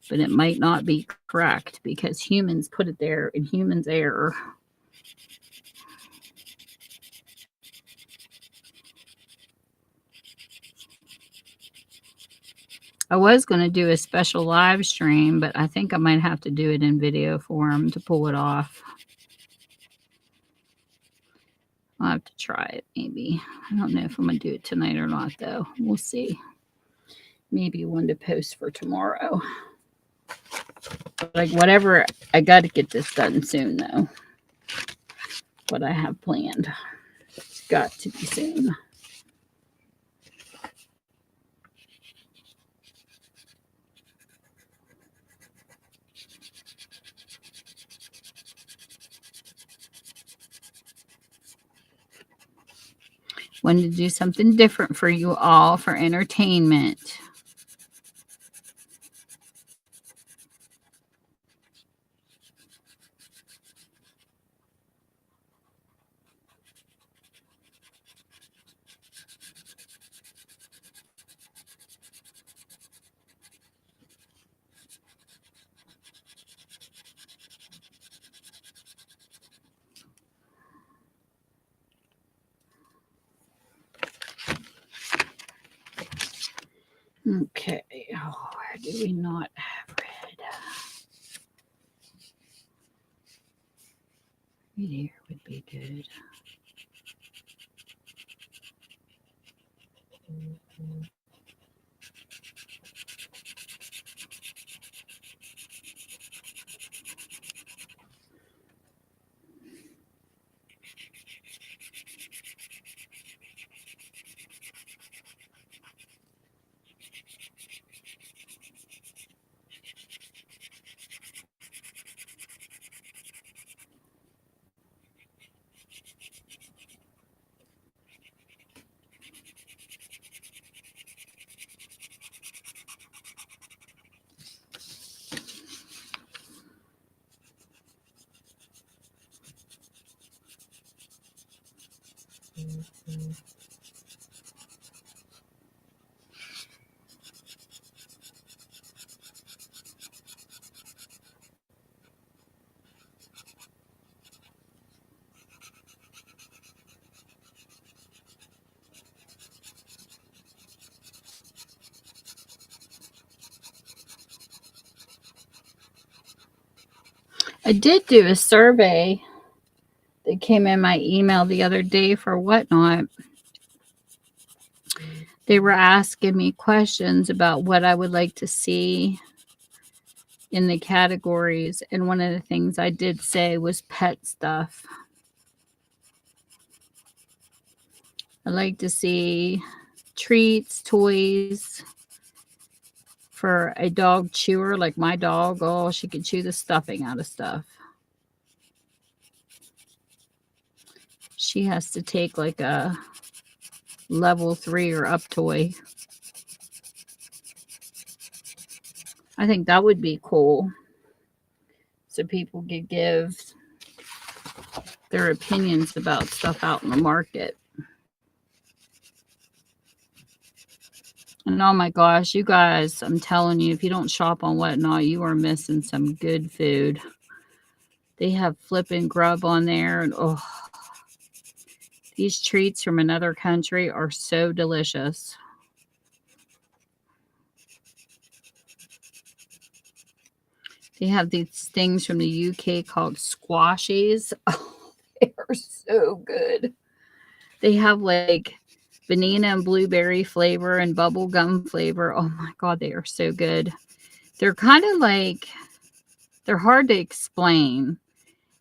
but it might not be correct because humans put it there and humans error. I was going to do a special live stream, but I think I might have to do it in video form to pull it off. I'll have to try it maybe. I don't know if I'm going to do it tonight or not, though. We'll see. Maybe one to post for tomorrow. Like, whatever, I got to get this done soon, though. What I have planned. It's got to be soon. Wanted to do something different for you all for entertainment. Okay, oh, where do we not have red? Right here would be good. I did do a survey that came in my email the other day for Whatnot. They were asking me questions about what I would like to see in the categories. And one of the things I did say was pet stuff. I like to see treats, toys for a dog chewer like my dog. Oh, she can chew the stuffing out of stuff. She has to take like a level 3 or up toy. I think that would be cool. So people could give their opinions about stuff out in the market. And oh my gosh, you guys, I'm telling you, if you don't shop on Whatnot, you are missing some good food. They have flipping grub on there, and oh, These treats from another country are so delicious. They have these things from the UK called squashies. Oh, they are so good. They have like banana and blueberry flavor and bubble gum flavor. Oh my God, they are so good. They're kind of like, they're hard to explain.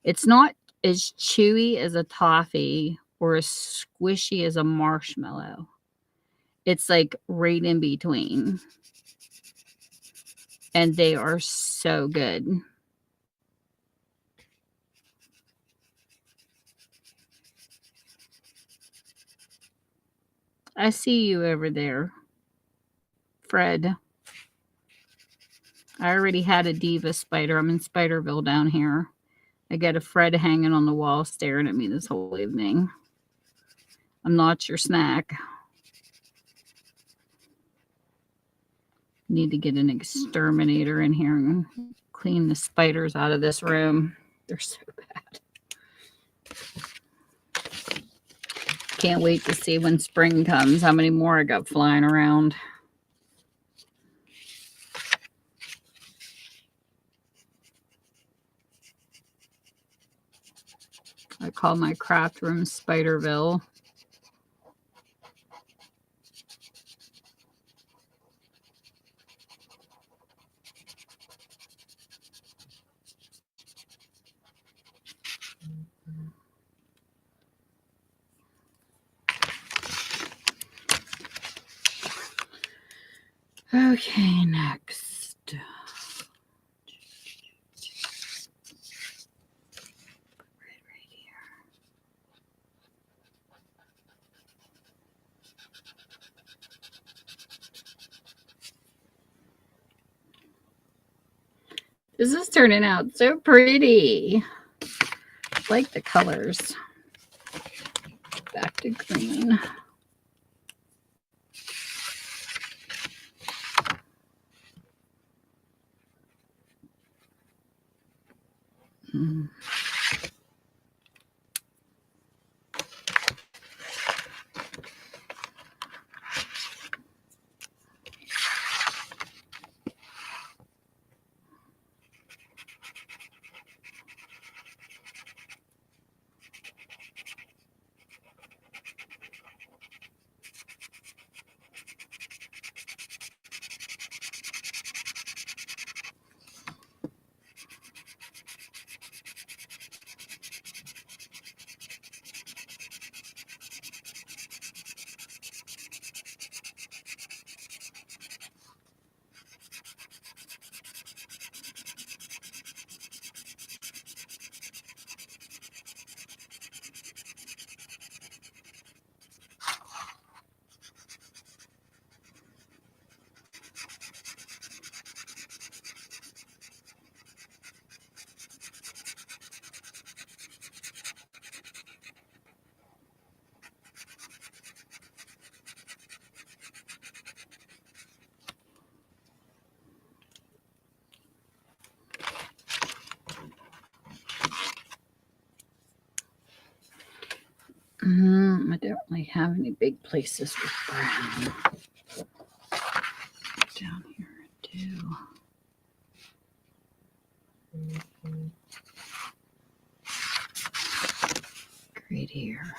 It's not as chewy as a toffee or as squishy as a marshmallow. It's like right in between. And they are so good. I see you over there, Fred. I already had a diva spider. I'm in Spiderville down here. I got a Fred hanging on the wall staring at me this whole evening. I'm not your snack. Need to get an exterminator in here and clean the spiders out of this room. They're so bad. Can't wait to see when spring comes how many more I got flying around. I call my craft room Spiderville. Okay, next. Right here. This is turning out so pretty. I like the colors. Back to green. Mm. I don't really have any big places with brown. Down here too. Great here.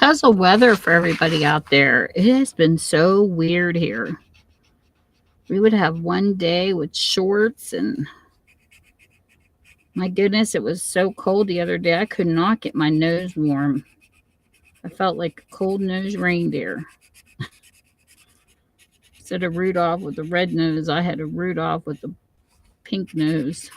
How's the weather for everybody out there? It has been so weird here. We would have one day with shorts, and my goodness, it was so cold the other day. I could not get my nose warm. I felt like a cold-nosed reindeer. Instead of Rudolph with the red nose, I had a Rudolph with the pink nose.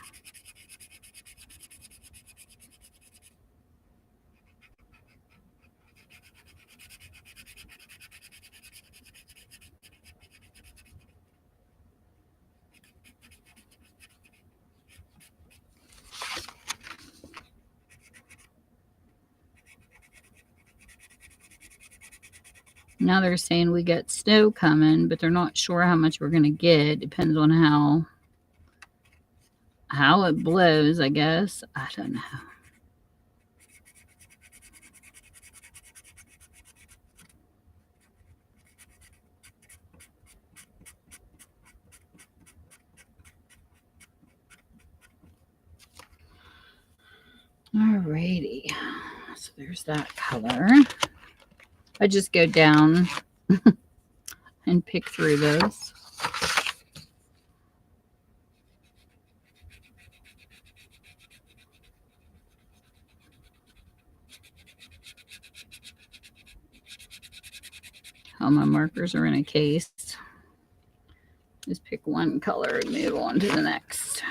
Now they're saying we got snow coming, but they're not sure how much we're going to get. Depends on how it blows, I guess. I don't know. Alrighty. So there's that color. I just go down and pick through those. All my markers are in a case. Just pick one color and move on to the next.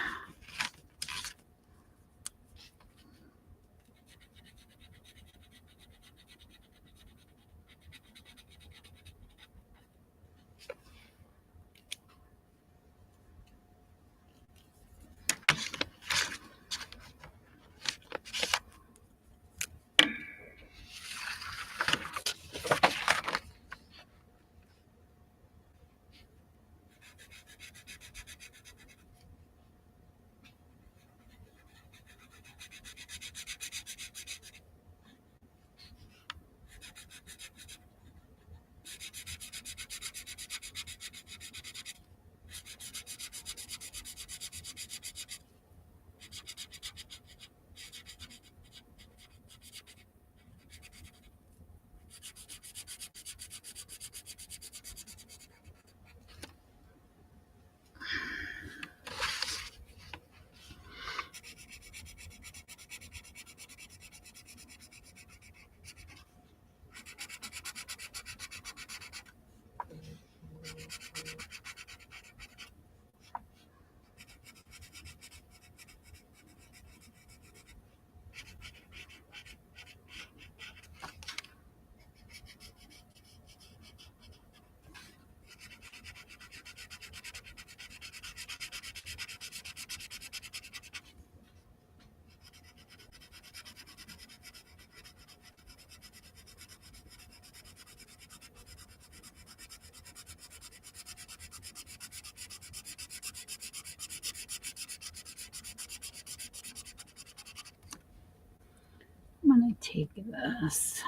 I'm going to take this.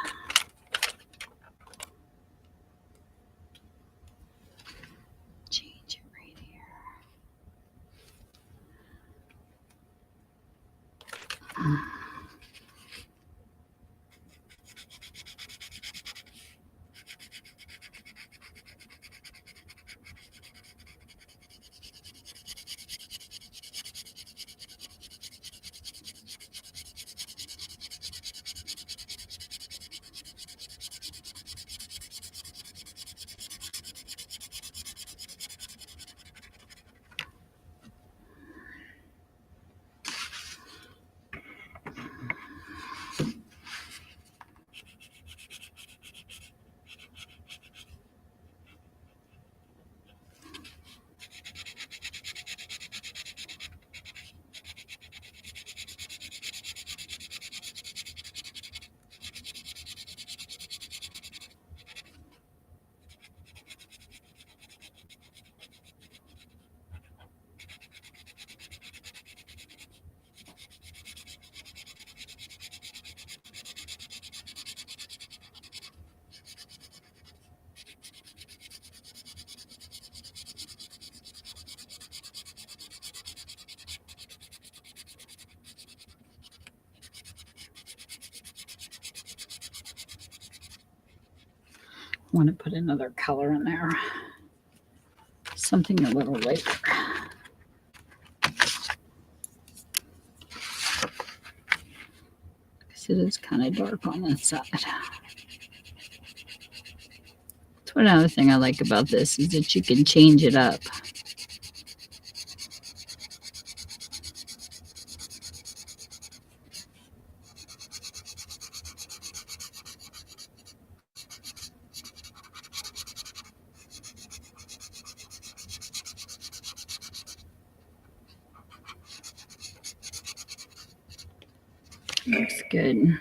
Change it right here. want to put another color in there. Something a little lighter. Because it is kind of dark on this side. That's one other thing I like about this is that you can change it up. Looks good.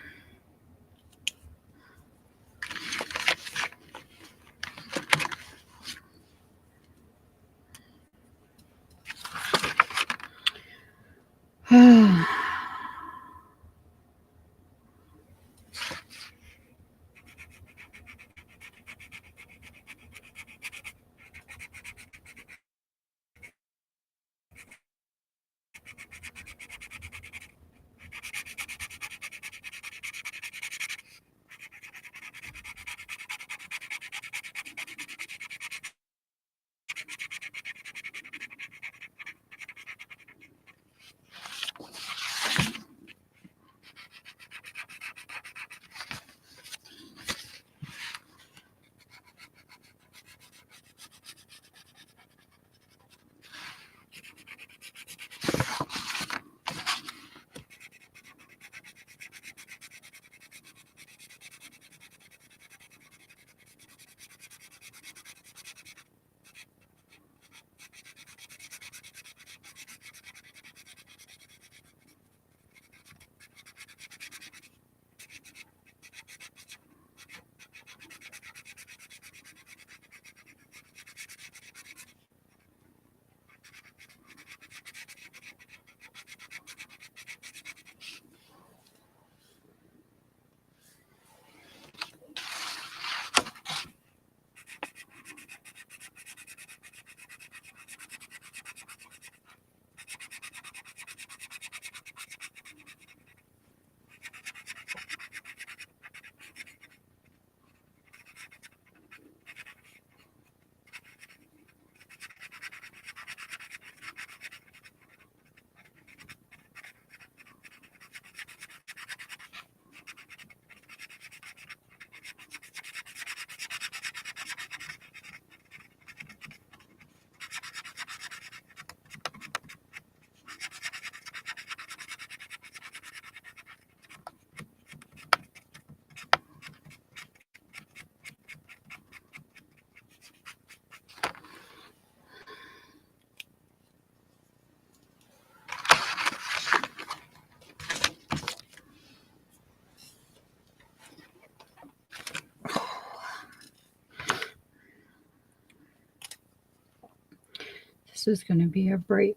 This is going to be a bright.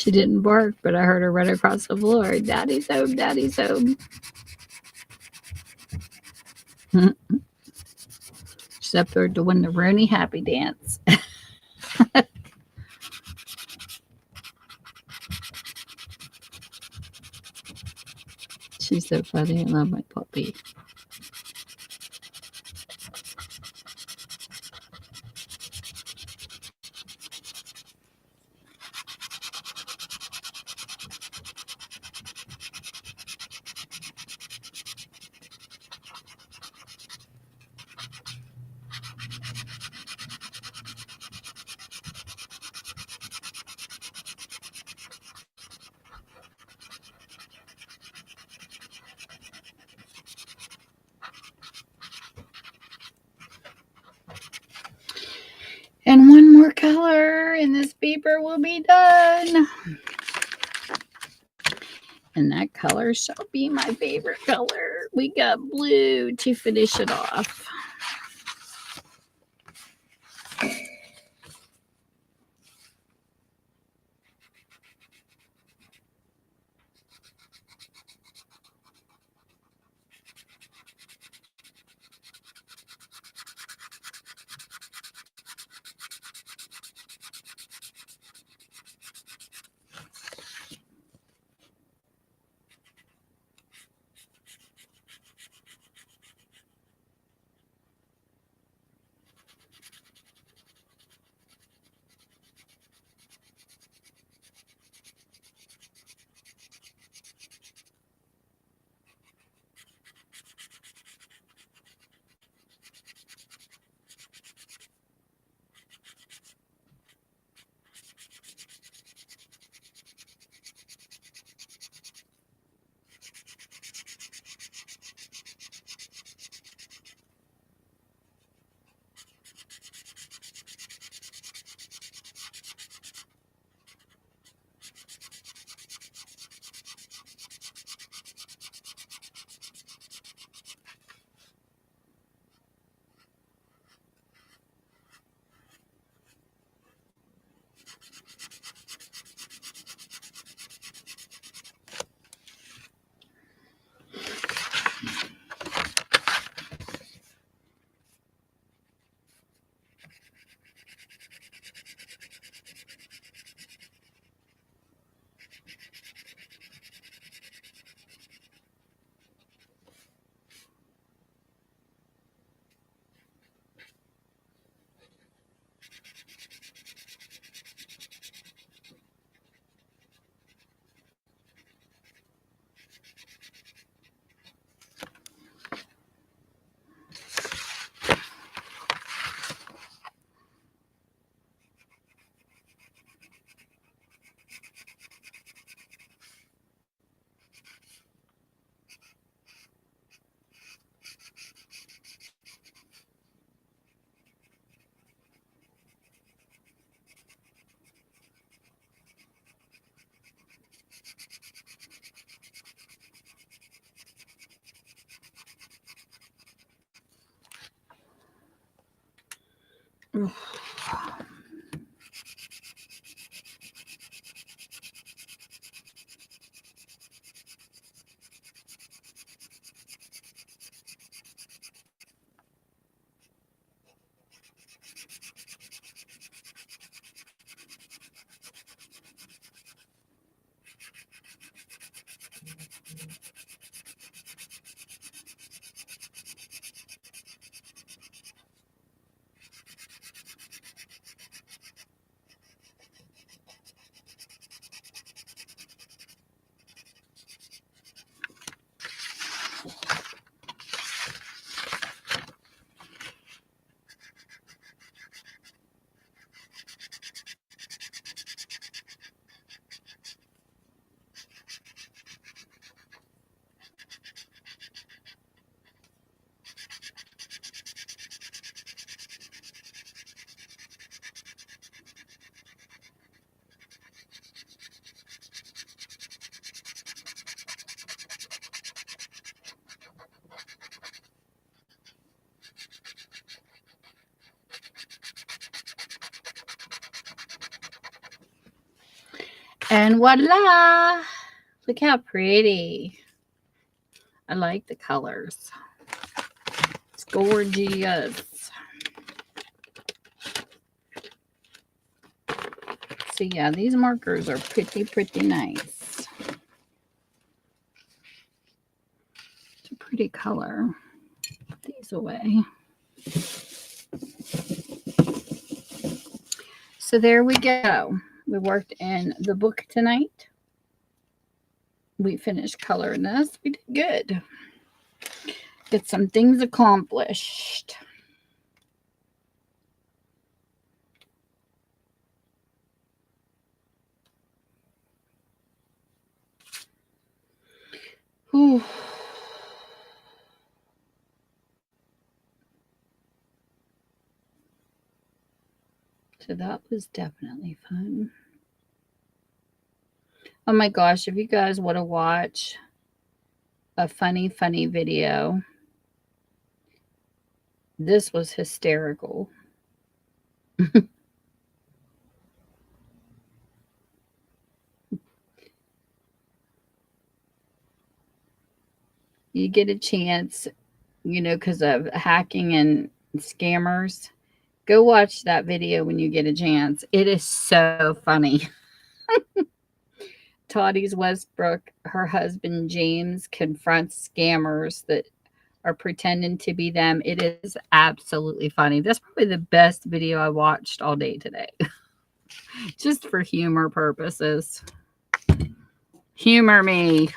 She didn't bark, but I heard her run across the floor. Daddy's home, Daddy's home. She's up there doing the Rooney Happy Dance. She's so funny. I love my puppy. And one more color, and this paper will be done. And that color shall be my favorite color. We got blue to finish it off. And voila! Look how pretty. I like the colors. It's gorgeous. So yeah, these markers are pretty nice. It's a pretty color. Put these away. So there we go. We worked in the book tonight. We finished coloring this. We did good. Get some things accomplished. Whew. So that was definitely fun. Oh my gosh, if you guys want to watch a funny video, this was hysterical. You get a chance, you know, because of hacking and scammers, go watch that video when you get a chance. It is so funny. Toddy's Westbrook, her husband James, confronts scammers that are pretending to be them. It is absolutely funny. That's probably the best video I watched all day today. Just for humor purposes. Humor me.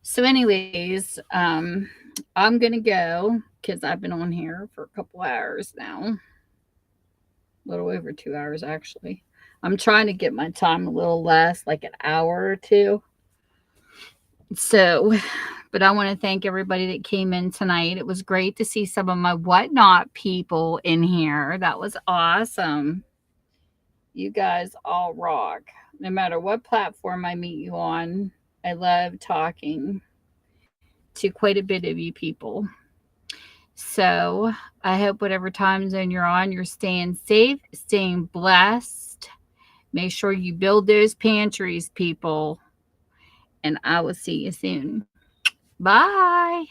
So anyways, I'm gonna go because I've been on here for a couple hours now. A little over 2 hours actually. I'm trying to get my time a little less, like an hour or two. So, but I want to thank everybody that came in tonight. It was great to see some of my Whatnot people in here. That was awesome. You guys all rock. No matter what platform I meet you on, I love talking to quite a bit of you people. So I hope whatever time zone you're on, you're staying safe, staying blessed. Make sure you build those pantries, people. And I will see you soon. Bye.